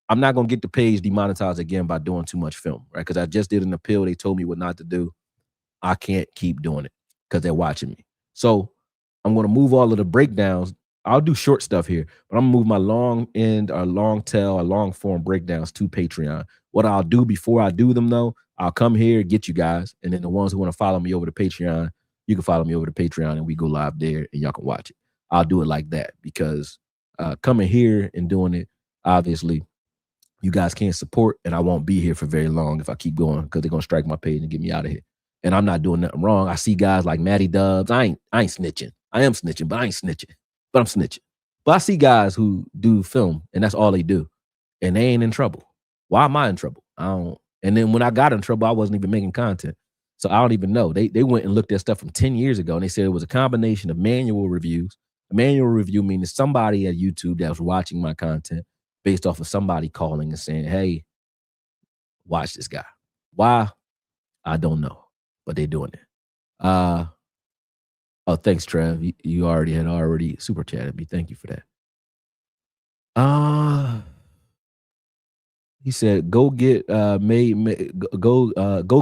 I'm not going to get the page demonetized again by doing too much film, right? Because I just did an appeal. They told me what not to do. I can't keep doing it because they're watching me. So I'm going to move all of the breakdowns. I'll do short stuff here, but I'm going to move my long end or long tail or long form breakdowns to Patreon. What I'll do before I do them, though, I'll come here, get you guys, and then the ones who want to follow me over to Patreon, you can follow me over to Patreon, and we go live there, and y'all can watch it. I'll do it like that because coming here and doing it, obviously, you guys can't support, and I won't be here for very long if I keep going because they're going to strike my page and get me out of here. And I'm not doing nothing wrong. I see guys like Matty Dubs. I ain't snitching. I am snitching, but I ain't snitching. But I'm snitching. But I see guys who do film, and that's all they do. And they ain't in trouble. Why am I in trouble? I don't. And then when I got in trouble, I wasn't even making content. So I don't even know. They went and looked at stuff from 10 years ago, and they said it was a combination of manual reviews. A manual review meaning somebody at YouTube that was watching my content based off of somebody calling and saying, hey, watch this guy. Why? I don't know. But they're doing it. Oh, thanks, Trev. You already super chatted me. Thank you for that. He said, "Go get go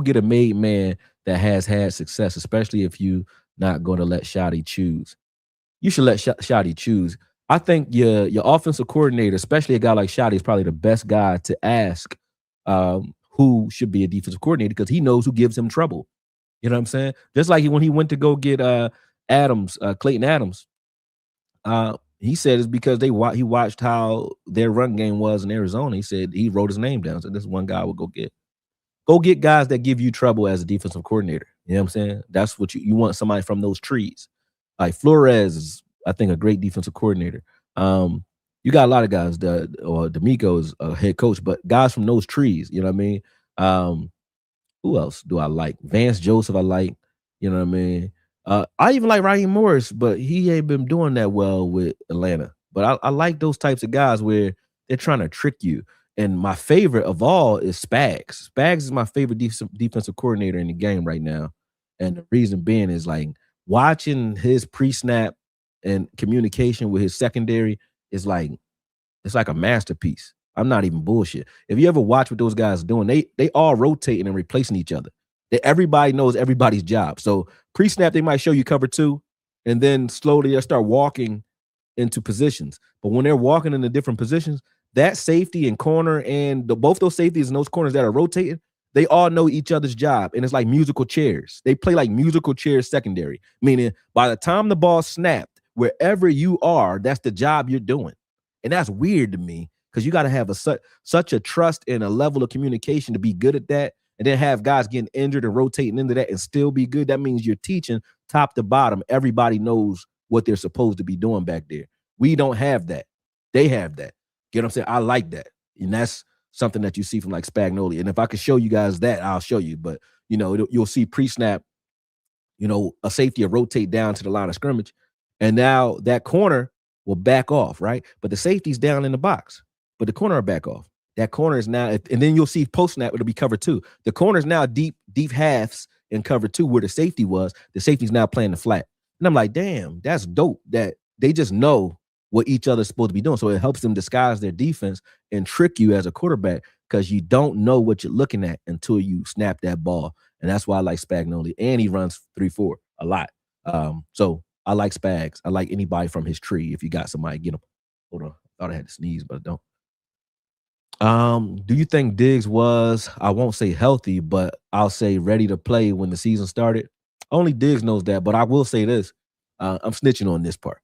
get a made man that has had success, especially if you not going to let Shotty choose. You should let Shotty choose. I think your offensive coordinator, especially a guy like Shotty, is probably the best guy to ask who should be a defensive coordinator because he knows who gives him trouble. You know what I'm saying? Just like when he went to go get Clayton Adams, he said it's because he watched how their run game was in Arizona. He said he wrote his name down. So this one guy would go get. Go get guys that give you trouble as a defensive coordinator. You know what I'm saying? That's what you want, somebody from those trees. Like Flores is, I think, a great defensive coordinator. You got a lot of guys. D'Amico is a head coach, but guys from those trees. You know what I mean? Who else do I like? Vance Joseph, I like. You know what I mean? I even like Raheem Morris, but he ain't been doing that well with Atlanta. But I like those types of guys where they're trying to trick you. And my favorite of all is Spags. Spags is my favorite defensive coordinator in the game right now. And the reason being is like watching his pre-snap and communication with his secondary is like it's like a masterpiece. I'm not even bullshit. If you ever watch what those guys are doing, they all rotating and replacing each other. Everybody knows everybody's job. So pre-snap, they might show you cover two, and then slowly they start walking into positions. But when they're walking into different positions, that safety and corner and both those safeties and those corners that are rotating, they all know each other's job. And it's like musical chairs. They play like musical chairs secondary, meaning by the time the ball snapped, wherever you are, that's the job you're doing. And that's weird to me because you got to have such a trust and a level of communication to be good at that. And then have guys getting injured and rotating into that and still be good. That means you're teaching top to bottom. Everybody knows what they're supposed to be doing back there. We don't have that. They have that. Get what I'm saying? I like that. And that's something that you see from like Spagnoli. And if I could show you guys that, I'll show you. But, you'll see pre-snap, a safety will rotate down to the line of scrimmage. And now that corner will back off, right? But the safety's down in the box. But the corner will back off. That corner is now, and then you'll see post-snap, it'll be cover two. The corner is now deep halves in cover two where the safety was. The safety's now playing the flat. And I'm like, damn, that's dope that they just know what each other's supposed to be doing. So it helps them disguise their defense and trick you as a quarterback because you don't know what you're looking at until you snap that ball. And that's why I like Spagnoli. And he runs 3-4 a lot. So I like Spags. I like anybody from his tree. If you got somebody, get him. Hold on. I thought I had to sneeze, but I don't. Do you think Diggs was, I won't say healthy, but I'll say ready to play when the season started? Only Diggs knows that, but I will say this. I'm snitching on this part.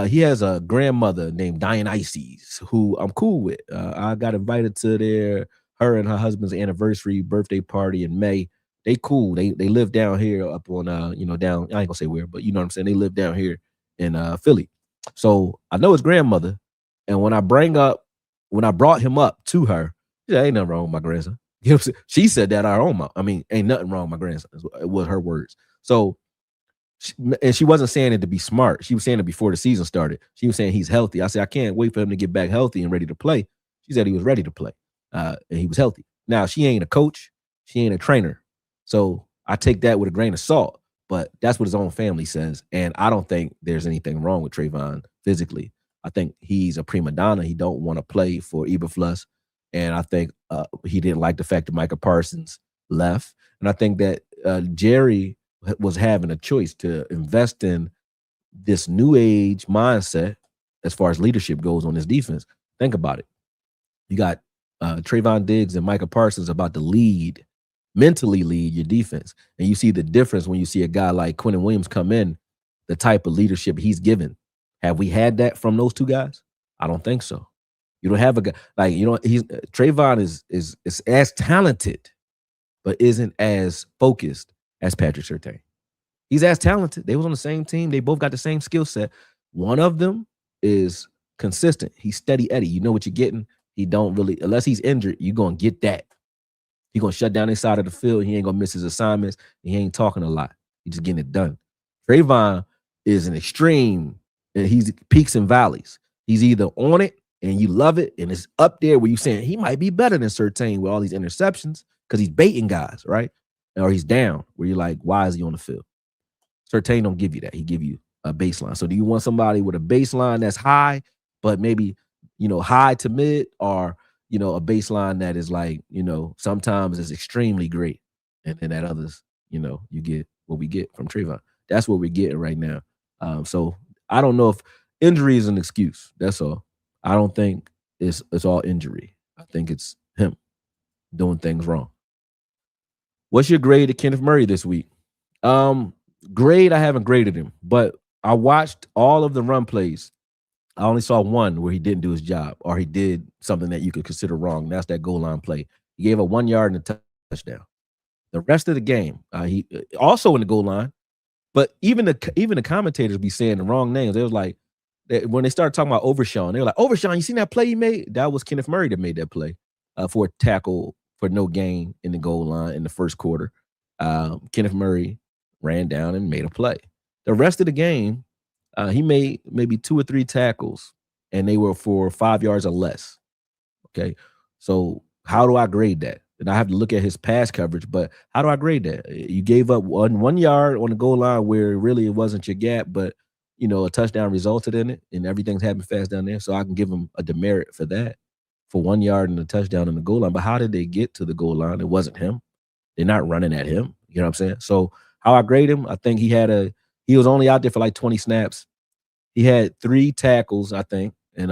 He has a grandmother named Dionysus who I'm cool with. I got invited to her and her husband's anniversary birthday party in May. They cool. They live down here up on down, I ain't gonna say where, but you know what I'm saying? They live down here in Philly. So I know his grandmother. And when I brought him up to her, she said, ain't nothing wrong with my grandson. You know what I'm saying? She said that out of her own mouth. I mean, ain't nothing wrong with my grandson. It was her words. So, and she wasn't saying it to be smart. She was saying it before the season started. She was saying he's healthy. I said, I can't wait for him to get back healthy and ready to play. She said he was ready to play, and he was healthy. Now, she ain't a coach. She ain't a trainer. So I take that with a grain of salt, but that's what his own family says. And I don't think there's anything wrong with Trayvon physically. I think he's a prima donna. He don't want to play for Eberflus. And I think he didn't like the fact that Micah Parsons left. And I think that Jerry was having a choice to invest in this new age mindset as far as leadership goes on this defense. Think about it. You got Trayvon Diggs and Micah Parsons about to mentally lead your defense. And you see the difference when you see a guy like Quinnen Williams come in, the type of leadership he's given. Have we had that from those two guys? I don't think so. You don't have a guy like Trayvon is as talented, but isn't as focused as Patrick Surtain. He's as talented. They was on the same team. They both got the same skill set. One of them is consistent. He's steady Eddie. You know what you're getting. He don't really, unless he's injured, you're gonna get that. He's gonna shut down his side of the field. He ain't gonna miss his assignments. He ain't talking a lot. He's just getting it done. Trayvon is an extreme. And he's peaks and valleys. He's either on it and you love it, and it's up there where you're saying he might be better than Surtain with all these interceptions because he's baiting guys, right? Or he's down where you're like, why is he on the field? Surtain don't give you that. He give you a baseline. So do you want somebody with a baseline that's high, but maybe high to mid, or a baseline that is like, sometimes is extremely great. And then at others, you get what we get from Trayvon. That's what we're getting right now. So I don't know if injury is an excuse. That's all. I don't think it's all injury. I think it's him doing things wrong. What's your grade to Kenneth Murray this week? Um, Grade, I haven't graded him, but I watched all of the run plays. I only saw one where he didn't do his job or he did something that you could consider wrong. That's that goal line play. He gave a 1 yard and a touchdown. The rest of the game, he also in the goal line, but even the commentators be saying the wrong names. They was like, when they started talking about Overshawn, they were like, Overshawn, you seen that play he made? That was Kenneth Murray that made that play for a tackle for no gain in the goal line in the first quarter. Kenneth Murray ran down and made a play. The rest of the game, he made maybe 2 or 3 tackles, and they were for 5 yards or less. Okay, so how do I grade that? And I have to look at his pass coverage, but how do I grade that? You gave up 1 yard on the goal line where really it wasn't your gap, but a touchdown resulted in it, and everything's happening fast down there. So I can give him a demerit for that, for 1 yard and a touchdown in the goal line. But how did they get to the goal line? It wasn't him. They're not running at him. You know what I'm saying? So how I grade him, I think he was only out there for like 20 snaps. He had 3 tackles, I think, and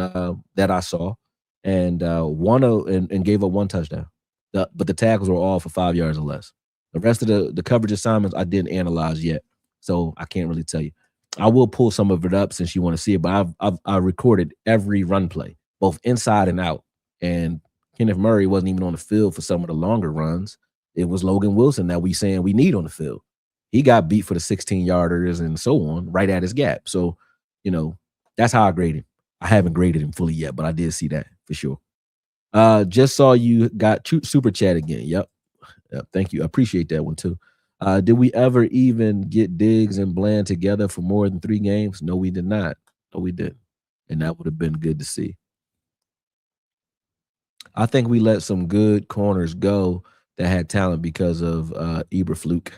that I saw, and and gave up 1 touchdown. But the tackles were all for 5 yards or less. The rest of the coverage assignments I didn't analyze yet, so I can't really tell you. I will pull some of it up since you want to see it, but I recorded every run play, both inside and out. And Kenneth Murray wasn't even on the field for some of the longer runs. It was Logan Wilson that we saying we need on the field. He got beat for the 16-yarders and so on, right at his gap. So, that's how I grade him. I haven't graded him fully yet, but I did see that for sure. Just saw you got super chat again. Yep. Thank you. I appreciate that one too. Did we ever even get Diggs and Bland together for more than 3 games? No, we did not. No, we didn't. And that would have been good to see. I think we let some good corners go that had talent because of Eberfluk.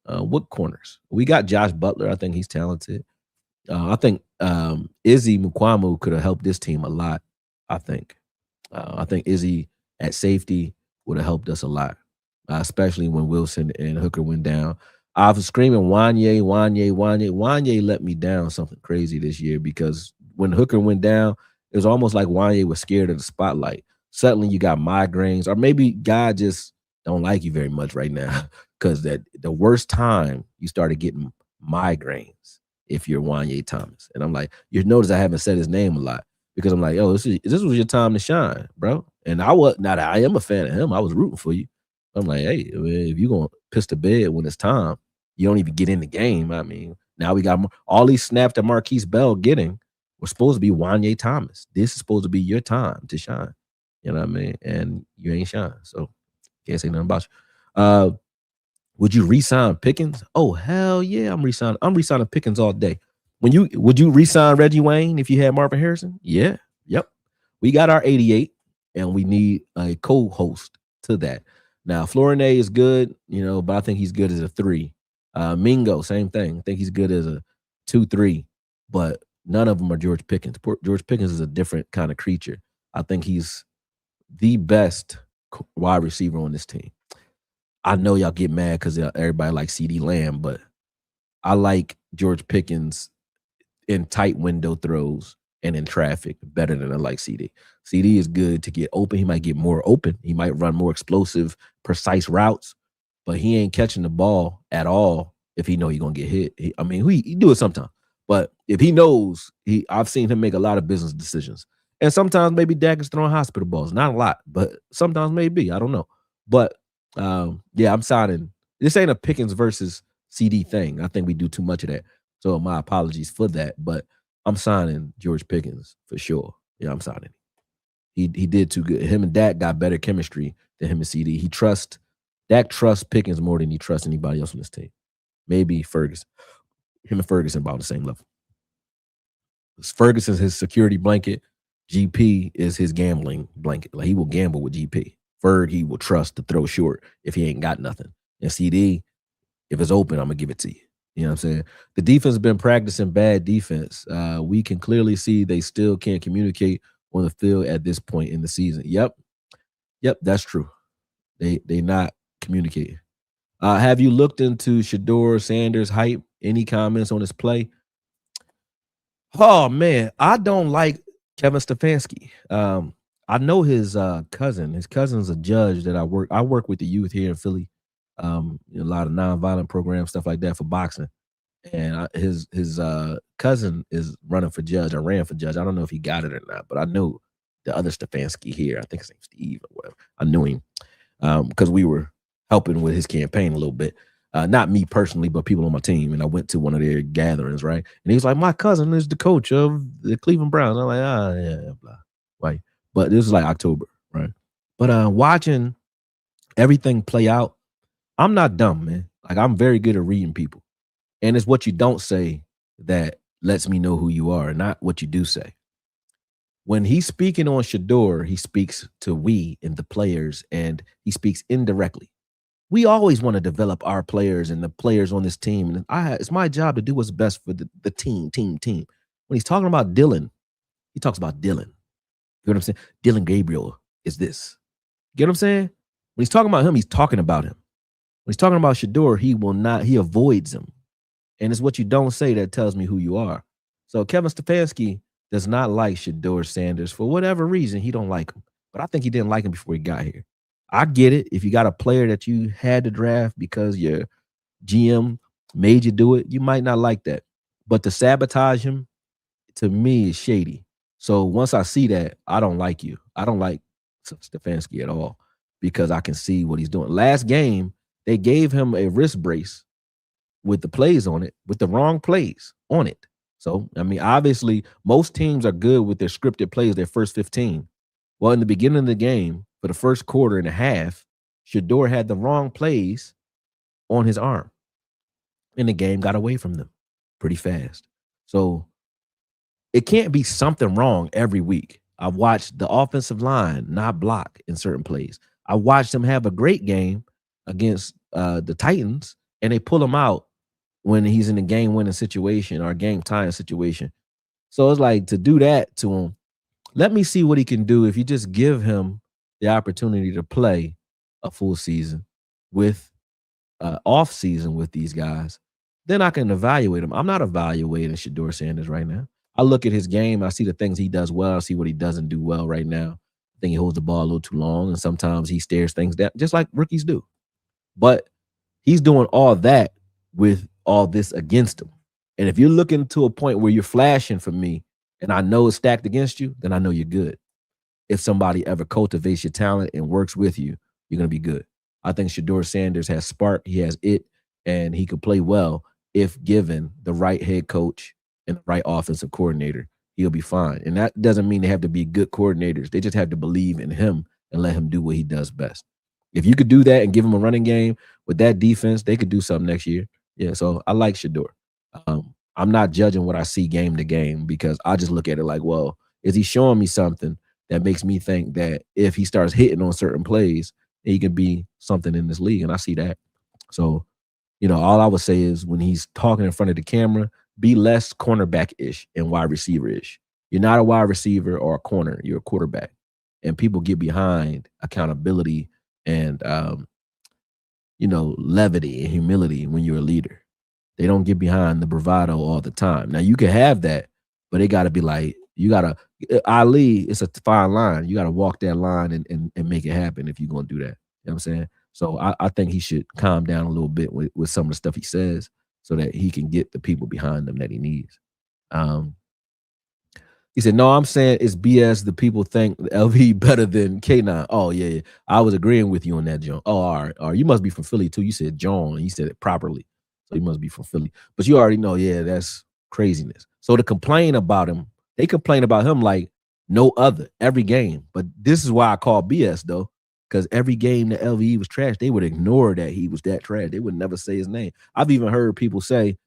What corners? We got Josh Butler. I think he's talented. I think Izzy Mukwamu could have helped this team a lot. I think Izzy at safety would have helped us a lot, especially when Wilson and Hooker went down. I was screaming Wanye, Wanye, Wanye. Wanye let me down something crazy this year because when Hooker went down, it was almost like Wanye was scared of the spotlight. Suddenly you got migraines, or maybe God just don't like you very much right now because that the worst time you started getting migraines if you're Wanye Thomas. And I'm like, you notice I haven't said his name a lot because I'm like, oh, this was your time to shine, bro. And I am a fan of him. I was rooting for you. I'm like, hey, if you're going to piss the bed when it's time, you don't even get in the game. I mean, now we got all these snaps that Marquise Bell getting were supposed to be Wanye Thomas. This is supposed to be your time to shine. You know what I mean? And you ain't shine. So can't say nothing about you. Would you re-sign Pickens? Oh, hell yeah, I'm re-signing Pickens all day. Would you re-sign Reggie Wayne if you had Marvin Harrison? Yeah. Yep. We got our 88, and we need a co-host to that. Now, Flournoy is good, but I think he's good as a 3. Mingo, same thing. I think he's good as a 2-3, but none of them are George Pickens. George Pickens is a different kind of creature. I think he's the best wide receiver on this team. I know y'all get mad because everybody likes CeeDee Lamb, but I like George Pickens in tight window throws and in traffic better than I like CeeDee. CeeDee is good to get open. He might get more open. He might run more explosive, precise routes, but he ain't catching the ball at all if he know he's going to get hit. He do it sometimes. But if he knows, I've seen him make a lot of business decisions. And sometimes maybe Dak is throwing hospital balls. Not a lot, but sometimes maybe. I don't know. But yeah, I'm signing. This ain't a Pickens versus CD thing. I think we do too much of that. So my apologies for that. But I'm signing George Pickens for sure. Yeah, I'm signing. He did too good. Him and Dak got better chemistry than him and CD. Dak trusts Pickens more than he trusts anybody else on this team. Maybe Ferguson. Him and Ferguson about the same level. Ferguson's his security blanket. GP is his gambling blanket. Like he will gamble with GP. Ferg, he will trust to throw short if he ain't got nothing. And CD, if it's open, I'm gonna give it to you. You know what I'm saying? The defense has been practicing bad defense. We can clearly see they still can't communicate on the field at this point in the season. Yep, that's true. They not communicating. Have you looked into Shador Sanders' hype? Any comments on his play? Oh man, I don't like Kevin Stefanski. I know his cousin. His cousin's a judge that I work with the youth here in Philly. A lot of nonviolent programs, stuff like that for boxing. And his cousin is running for judge. I ran for judge. I don't know if he got it or not, but I know the other Stefanski here. I think his name's Steve or whatever. I knew him because we were helping with his campaign a little bit. Not me personally, but people on my team. And I went to one of their gatherings, right? And he was like, "My cousin is the coach of the Cleveland Browns." I'm like, yeah, blah. Right. But this was like October, right? But watching everything play out, I'm not dumb, man. Like I'm very good at reading people. And it's what you don't say that lets me know who you are, not what you do say. When he's speaking on Shador, he speaks to we and the players, and he speaks indirectly. We always want to develop our players and the players on this team. And it's my job to do what's best for the team. When he's talking about Dylan, he talks about Dylan. You know what I'm saying? Dylan Gabriel is this. You get what I'm saying? When he's talking about him, he's talking about him. When he's talking about Shador, he avoids him. And it's what you don't say that tells me who you are. So Kevin Stefanski does not like Shador Sanders for whatever reason. He don't like him. But I think he didn't like him before he got here. I get it. If you got a player that you had to draft because your GM made you do it, you might not like that. But to sabotage him, to me, is shady. So once I see that, I don't like you. I don't like Stefanski at all because I can see what he's doing. Last game, they gave him a wrist brace with the plays on it, with the wrong plays on it. So, I mean, obviously, most teams are good with their scripted plays, their first 15. Well, in the beginning of the game, for the first quarter and a half, Shador had the wrong plays on his arm. And the game got away from them pretty fast. So it can't be something wrong every week. I've watched the offensive line not block in certain plays. I watched them have a great game against the Titans, and they pull him out when he's in a game-winning situation or a game-tying situation. So it's like to do that to him, let me see what he can do if you just give him the opportunity to play a full season with off season with these guys. Then I can evaluate him. I'm not evaluating Shador Sanders right now. I look at his game. I see the things he does well. I see what he doesn't do well right now. I think he holds the ball a little too long, and sometimes he stares things down, just like rookies do. But he's doing all that with all this against him. And if you're looking to a point where you're flashing for me and I know it's stacked against you, then I know you're good. If somebody ever cultivates your talent and works with you, you're going to be good. I think Shador Sanders has spark. He has it, and he could play well if given the right head coach and the right offensive coordinator. He'll be fine. And that doesn't mean they have to be good coordinators. They just have to believe in him and let him do what he does best. If you could do that and give him a running game with that defense, they could do something next year. Yeah, so I like Shador. I'm not judging what I see game to game because I just look at it like, well, is he showing me something that makes me think that if he starts hitting on certain plays, he can be something in this league? And I see that. So, all I would say is when he's talking in front of the camera, be less cornerback-ish and wide receiver-ish. You're not a wide receiver or a corner. You're a quarterback. And people get behind accountability and levity and humility when you're a leader. They don't get behind the bravado all the time. Now you can have that, but it got to be like Ali. It's a fine line. You got to walk that line and make it happen if you're gonna do that. You know what I'm saying? So I think he should calm down a little bit with some of the stuff he says, so that he can get the people behind him that he needs. He said, "No, I'm saying it's BS. The people think LV better than K9." Oh, yeah. I was agreeing with you on that, John. Oh, all right. All right. You must be from Philly, too. You said John. You said it properly. So you must be from Philly. But you already know, yeah, that's craziness. So to complain about him, they complain about him like no other every game. But this is why I call BS, though, because every game that LVE was trash, they would ignore that he was that trash. They would never say his name. I've even heard people say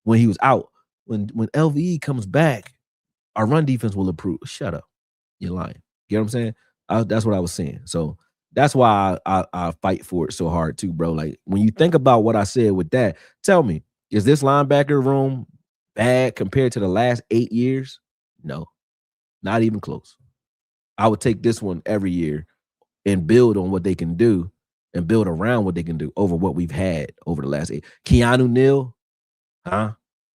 when he was out, when LVE comes back, our run defense will improve. Shut up. You're lying. You know what I'm saying? That's what I was saying. So that's why I fight for it so hard too, bro. Like when you think about what I said with that, tell me, is this linebacker room bad compared to the last 8 years? No, not even close. I would take this one every year and build on what they can do and build around what they can do over what we've had over the last 8. Keanu Neal, huh?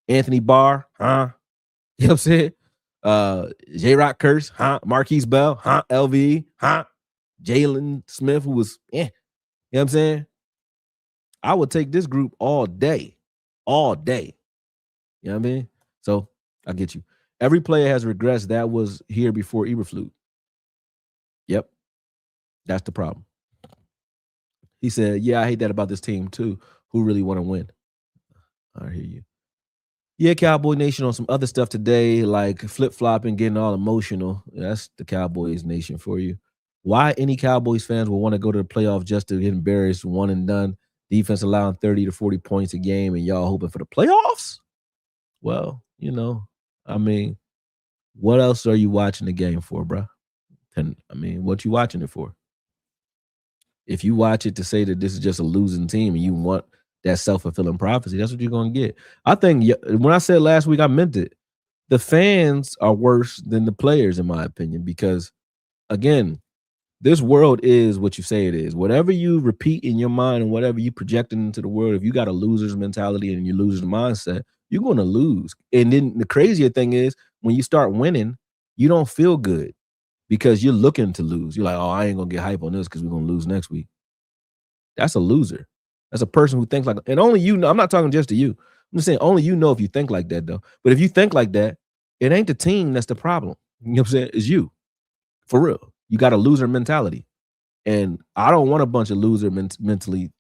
Anthony Barr, huh? You know what I'm saying? J-Rock Curse, huh? Marquise Bell, huh? LV, huh? Jalen Smith, who was, you know what I'm saying? I would take this group all day. All day. You know what I mean? So I get you. Every player has regressed that was here before Eberflus. Yep. That's the problem. He said, yeah, I hate that about this team too. Who really want to win? I hear you. Yeah, Cowboy Nation on some other stuff today, like flip-flopping, getting all emotional. That's the Cowboys Nation for you. Why any Cowboys fans will want to go to the playoff just to get embarrassed, one and done. Defense allowing 30 to 40 points a game, and y'all hoping for the playoffs? Well, I mean, what else are you watching the game for, bro? And I mean, what you watching it for? If you watch it to say that this is just a losing team and you want that self-fulfilling prophecy, that's what you're going to get. I think when I said last week, I meant it. The fans are worse than the players, in my opinion, because, again, this world is what you say it is. Whatever you repeat in your mind and whatever you project into the world, if you got a loser's mentality and you loser's mindset, you're going to lose. And then the crazier thing is when you start winning, you don't feel good because you're looking to lose. You're like, oh, I ain't going to get hype on this because we're going to lose next week. That's a loser. That's a person who thinks like, and only you know. I'm not talking just to you. I'm just saying only you know if you think like that, though. But if you think like that, it ain't the team that's the problem. You know what I'm saying? It's you. For real. You got a loser mentality. And I don't want a bunch of loser mentality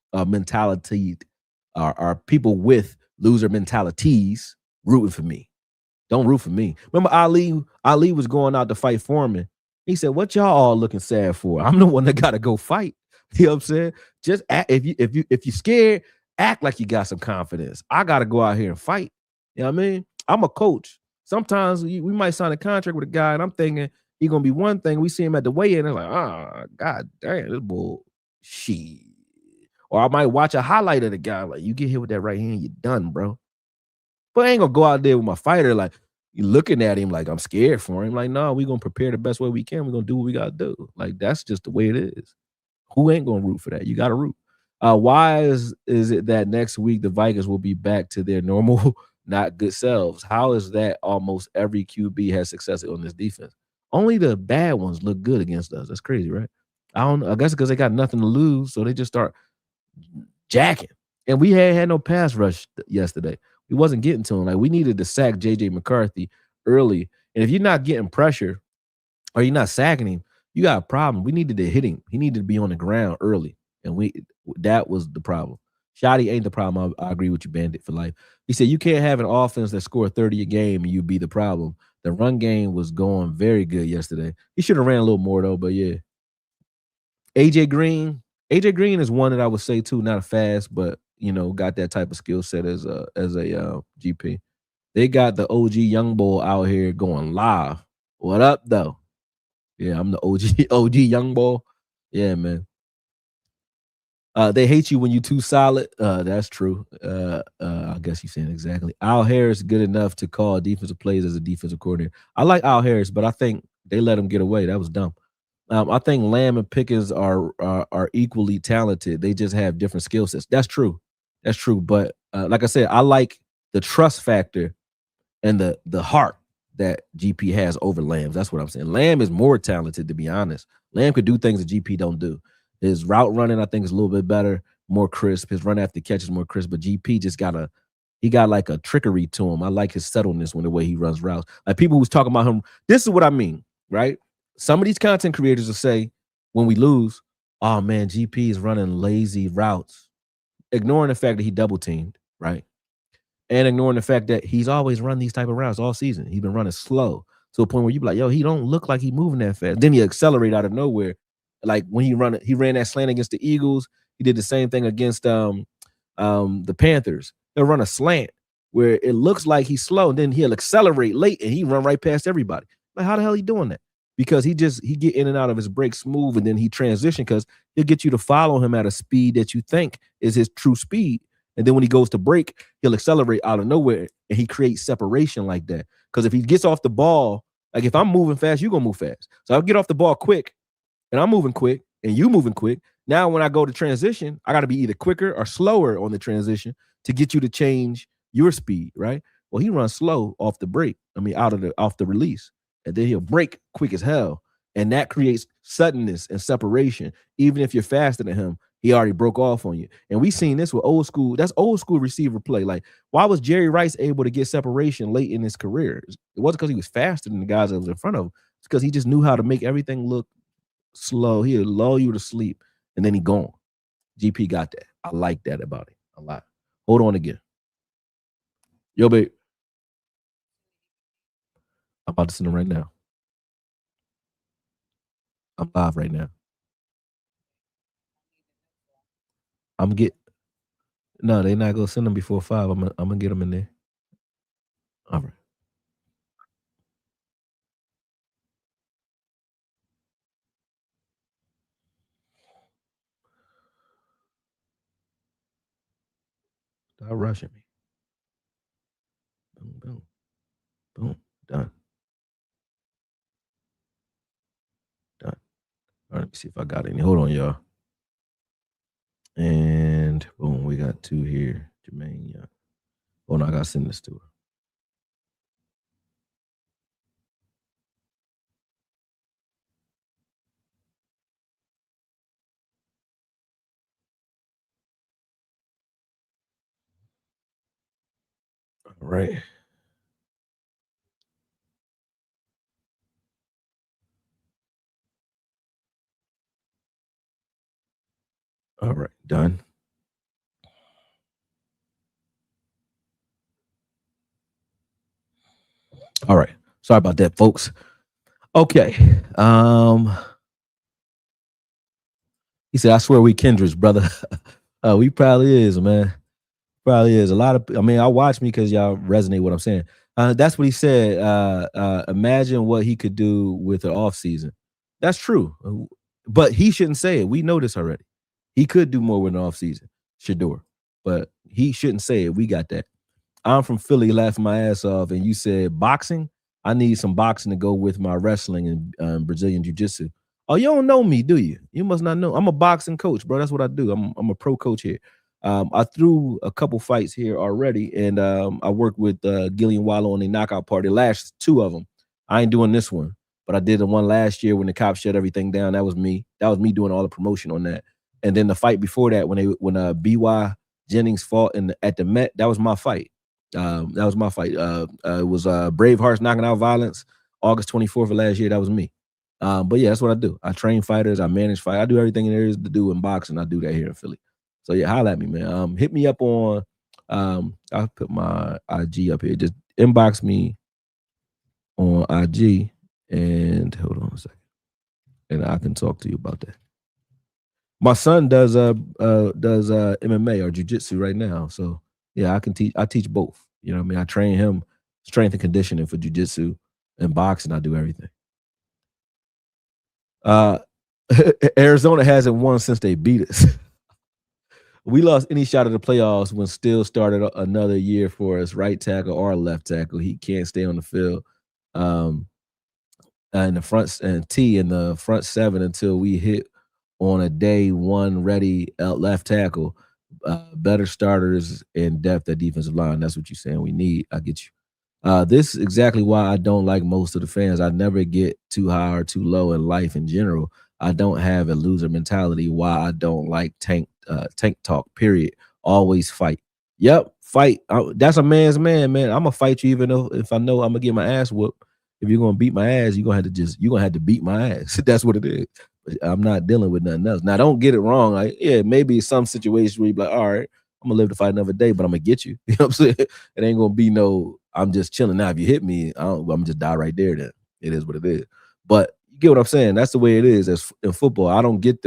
or people with loser mentalities rooting for me. Don't root for me. Remember Ali? Ali was going out to fight Foreman. He said, "What y'all all looking sad for? I'm the one that got to go fight." You know what I'm saying? Just act, if you're scared, act like you got some confidence. I got to go out here and fight. You know what I mean? I'm a coach. Sometimes we might sign a contract with a guy, and I'm thinking he gonna be one thing. We see him at the weigh-in, and like, oh, god damn, this bull shit. Or I might watch a highlight of the guy, like, you get hit with that right hand, you're done, bro. But I ain't gonna go out there with my fighter, like, you looking at him like I'm scared for him. Like, no, we gonna prepare the best way we can. We're gonna do what we gotta do. Like, that's just the way it is. Who ain't gonna root for that? You gotta root. Why is it that next week the Vikings will be back to their normal, not good selves? How is that almost every QB has success on this defense? Only the bad ones look good against us. That's crazy, right? I guess because they got nothing to lose, so they just start jacking. And we had no pass rush yesterday. We wasn't getting to him. Like, we needed to sack JJ McCarthy early. And if you're not getting pressure or you're not sacking him, you got a problem. We needed to hit him. He needed to be on the ground early. And that was the problem. Shotty ain't the problem. I agree with you, Bandit, for life. He said you can't have an offense that score 30 a game and you be the problem. The run game was going very good yesterday. He should have ran a little more, though, but yeah. AJ Green is one that I would say, too, not a fast, but, got that type of skill set as a GP. They got the OG young bull out here going live. What up, though? Yeah, I'm the OG young bull. Yeah, man. They hate you when you too solid. That's true. I guess you're saying exactly. Al Harris good enough to call defensive plays as a defensive coordinator. I like Al Harris, but I think they let him get away. That was dumb. I think Lamb and Pickens are equally talented. They just have different skill sets. That's true. That's true. But like I said, I like the trust factor and the heart that GP has over Lamb. That's what I'm saying. Lamb is more talented, to be honest. Lamb could do things that GP don't do. His route running, I think, is a little bit better, more crisp. His run after catch is more crisp. But GP just got like a trickery to him. I like his subtleness when the way he runs routes. Like, people who's talking about him, this is what I mean, right? Some of these content creators will say when we lose, oh man, GP is running lazy routes, ignoring the fact that he double teamed, right? And ignoring the fact that he's always run these type of routes all season. He's been running slow to a point where you be like, yo, he don't look like he moving that fast. Then he accelerate out of nowhere. Like when he ran that slant against the Eagles. He did the same thing against the Panthers. He'll run a slant where it looks like he's slow, and then he'll accelerate late and he run right past everybody. Like, how the hell he doing that? Because he get in and out of his break smooth, and then he transition because he'll get you to follow him at a speed that you think is his true speed. And then when he goes to break, he'll accelerate out of nowhere, and he creates separation like that. Because if he gets off the ball Like if I'm moving fast, you're gonna move fast. So I'll get off the ball quick, and I'm moving quick, and you moving quick. Now when I go to transition, I got to be either quicker or slower on the transition to get you to change your speed, right? Well, he runs slow off the break. I mean, off the release, and then he'll break quick as hell, and that creates suddenness and separation. Even if you're faster than him, he already broke off on you. And we seen this with old school. That's old school receiver play. Like, why was Jerry Rice able to get separation late in his career? It wasn't because he was faster than the guys that was in front of him. It's because he just knew how to make everything look slow. He'll lull you to sleep, and then he gone. GP got that. I like that about him a lot. Hold on again. Yo, babe. I'm about to send him right now. I'm live right now. I'm get no, they not gonna send them before 5. I'm gonna get them in there. All right. Stop rushing me. Boom, boom, boom. Done. Done. All right, let me see if I got any. Hold on, y'all. And boom, we got 2 here. Jermaine, yeah. Oh no, I gotta send this to her. All right. All right, done. All right. Sorry about that, folks. Okay. He said, I swear we kindreds, brother. We probably is, man. Probably is. A lot of I mean, I watch me because y'all resonate with what I'm saying. That's what he said. Imagine what he could do with the off season. That's true. But he shouldn't say it. We know this already. He could do more with an off season, Shador. But he shouldn't say it. We got that. I'm from Philly, laughing my ass off, and you said boxing. I need some boxing to go with my wrestling and Brazilian jiu-jitsu. Oh, you don't know me, do you? You must not know. I'm a boxing coach, bro. That's what I do. I'm a pro coach here. I threw a couple fights here already, and I worked with Gillian Wallow on the knockout party. Last 2 of them. I ain't doing this one, but I did the one last year when the cops shut everything down. That was me. That was me doing all the promotion on that. And then the fight before that, when BY Jennings fought at the Met, that was my fight. That was my fight. It was Brave Hearts Knocking Out Violence, August 24th of last year. That was me. But yeah, that's what I do. I train fighters. I manage fight. I do everything there is to do in boxing. I do that here in Philly. So yeah, holla at me, man. Hit me up on. I'll put my IG up here. Just inbox me on IG, and hold on a second, and I can talk to you about that. My son does MMA or jiu-jitsu right now. So yeah, I teach both. You know what I mean? I train him strength and conditioning for jiu-jitsu and boxing. I do everything. Uh Arizona hasn't won since they beat us. We lost any shot at the playoffs when Still started another year for us, right tackle or left tackle. He can't stay on the field. Um, and the front and T in the front 7 until we hit on a day 1 ready left tackle. Better starters and depth at defensive line. That's what you're saying we need. I get you. This is exactly why I don't like most of the fans. I never get too high or too low in life in general. I don't have a loser mentality. Why I don't like tank talk. Period. Always fight. Yep, fight. That's a man's man, man. I'm gonna fight you even though if I know I'm gonna get my ass whooped. If you're gonna beat my ass, you're gonna have to beat my ass. That's what it is. I'm not dealing with nothing else. Now, don't get it wrong. Like, yeah, maybe some situation where you be like, all right, I'm gonna live to fight another day, but I'm gonna get you. You know what I'm saying? It ain't gonna be no, I'm just chilling. Now, if you hit me, I'm just die right there. Then it is what it is. But you get what I'm saying? That's the way it is. As in football, I don't get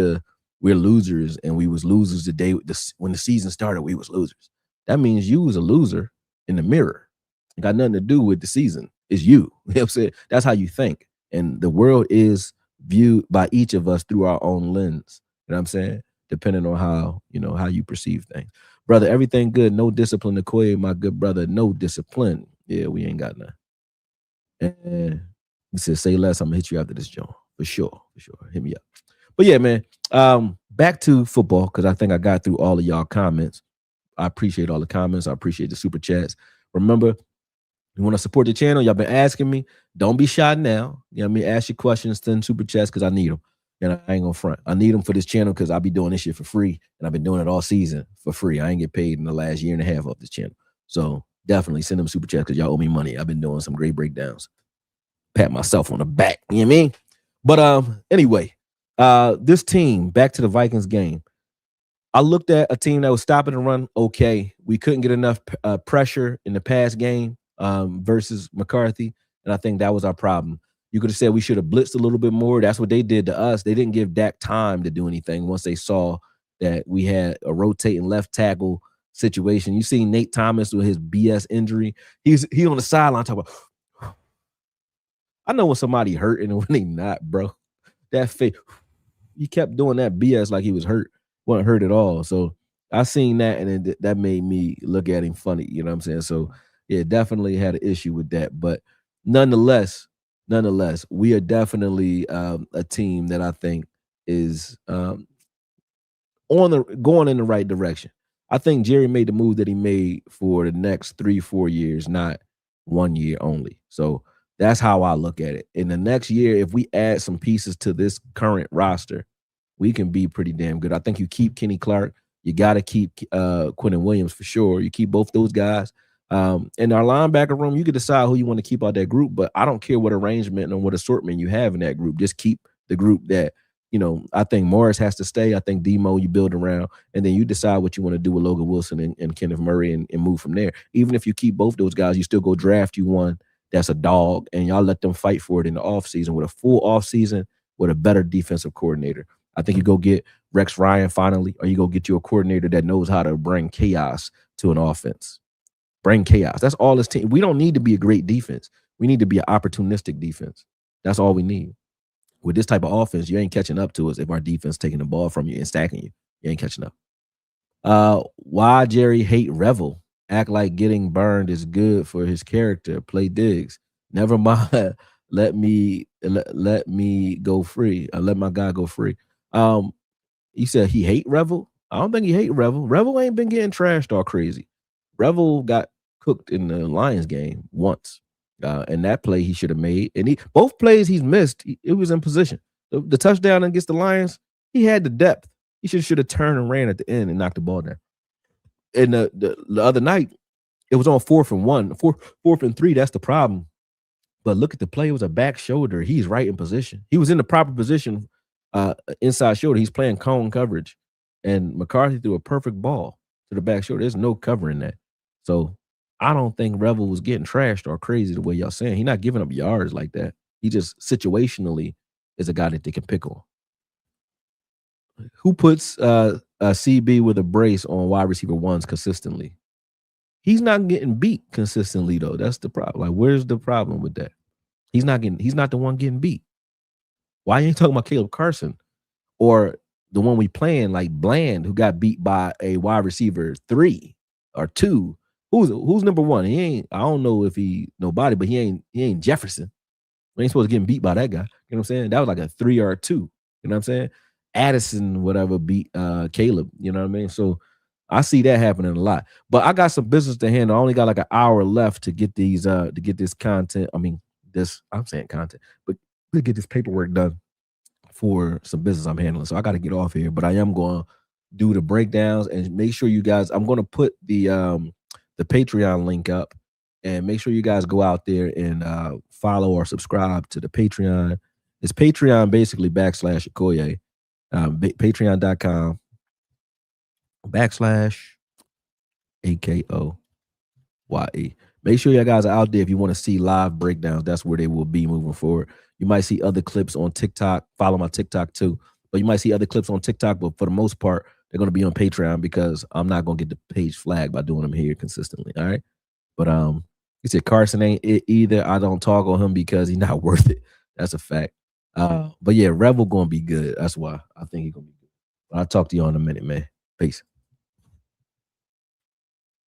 we're losers and we was losers the day when the season started. We was losers. That means you was a loser in the mirror. It got nothing to do with the season. It's you. You know what I'm saying? That's how you think. And the world is viewed by each of us through our own lens. You know what I'm saying? Depending on how you perceive things. Brother, everything good. No discipline. Akoye, my good brother, no discipline. Yeah, we ain't got none. He said, "Say less. I'm gonna hit you after this, John, for sure, for sure. Hit me up." But yeah, man. Back to football because I think I got through all of y'all comments. I appreciate all the comments. I appreciate the super chats. Remember, you want to support the channel? Y'all been asking me. Don't be shy now. You know what I mean? Ask your questions, send super chats because I need them. And I ain't gonna front. I need them for this channel because I'll be doing this shit for free. And I've been doing it all season for free. I ain't get paid in the last year and a half of this channel. So definitely send them super chats because y'all owe me money. I've been doing some great breakdowns. Pat myself on the back. You know what I mean? But anyway, this team, back to the Vikings game. I looked at a team that was stopping the run okay. We couldn't get enough pressure in the pass game versus McCarthy, and I think that was our problem. You could have said we should have blitzed a little bit more. That's what they did to us. They didn't give Dak time to do anything once they saw that we had a rotating left tackle situation. You see Nate Thomas with his BS injury. He on the sideline talking about, I know when somebody hurting and when they not, bro. That face, he kept doing that BS like he was hurt. Wasn't hurt at all. So I seen that, and that made me look at him funny. You know what I'm saying? So yeah, definitely had an issue with that. But nonetheless, we are definitely a team that I think is going in the right direction. I think Jerry made the move that he made for the next 3-4 years, not 1 year only. So that's how I look at it. In the next year, if we add some pieces to this current roster, we can be pretty damn good. I think you keep Kenny Clark. You got to keep Quentin Williams for sure. You keep both those guys. In our linebacker room, you can decide who you want to keep out that group, but I don't care what arrangement and what assortment you have in that group. Just keep the group that, I think Morris has to stay. I think Demo you build around, and then you decide what you want to do with Logan Wilson and Kenneth Murray and move from there. Even if you keep both those guys, you still go draft you one that's a dog, and y'all let them fight for it in the offseason with a full offseason with a better defensive coordinator. I think you go get Rex Ryan finally, or you go get you a coordinator that knows how to bring chaos to an offense. Bring chaos. That's all this team. We don't need to be a great defense. We need to be an opportunistic defense. That's all we need. With this type of offense, you ain't catching up to us if our defense taking the ball from you and stacking you. You ain't catching up. Why Jerry hate Revel? Act like getting burned is good for his character. Play digs. Never mind. Let me go free. Let my guy go free. He said he hate Revel. I don't think he hate Revel. Revel ain't been getting trashed all crazy. Revel got cooked in the Lions game once, and that play he should have made. And both plays he's missed, it was in position. The touchdown against the Lions, he had the depth. He should have turned and ran at the end and knocked the ball down. And the other night, it was on 4th and 1, 4th and 3. That's the problem. But look at the play. It was a back shoulder. He's right in position. He was in the proper position, inside shoulder. He's playing cone coverage. And McCarthy threw a perfect ball to the back shoulder. There's no covering that. So I don't think Revel was getting trashed or crazy the way y'all saying. He's not giving up yards like that. He just situationally is a guy that they can pick on. Who puts a CB with a brace on wide receiver ones consistently? He's not getting beat consistently, though. That's the problem. Like, where's the problem with that? He's not the one getting beat. Why you ain't talking about Caleb Carson or the one we playing like Bland, who got beat by a wide receiver 3 or 2? Who's number 1? He ain't. I don't know if he nobody, but he ain't Jefferson. We ain't supposed to get beat by that guy. You know what I'm saying? That was like a 3 or a 2. You know what I'm saying? Addison, whatever, beat Caleb. You know what I mean? So I see that happening a lot. But I got some business to handle. I only got like an hour left to get these to get this content. I mean, I'm saying content, but to get this paperwork done for some business I'm handling. So I got to get off here, but I am going to do the breakdowns and make sure you guys, I'm going to put the Patreon link up, and make sure you guys go out there and follow or subscribe to the Patreon. It's Patreon basically /Akoye, patreon.com /AKOYE. Make sure you guys are out there if you want to see live breakdowns. That's where they will be moving forward. You might see other clips on TikTok. Follow my TikTok too. But you might see other clips on TikTok, but for the most part, they're going to be on Patreon because I'm not going to get the page flagged by doing them here consistently. All right. But he said Carson ain't it either. I don't talk on him because he's not worth it. That's a fact. But yeah, Revel going to be good. That's why I think he's going to be good. I'll talk to you in a minute, man. Peace.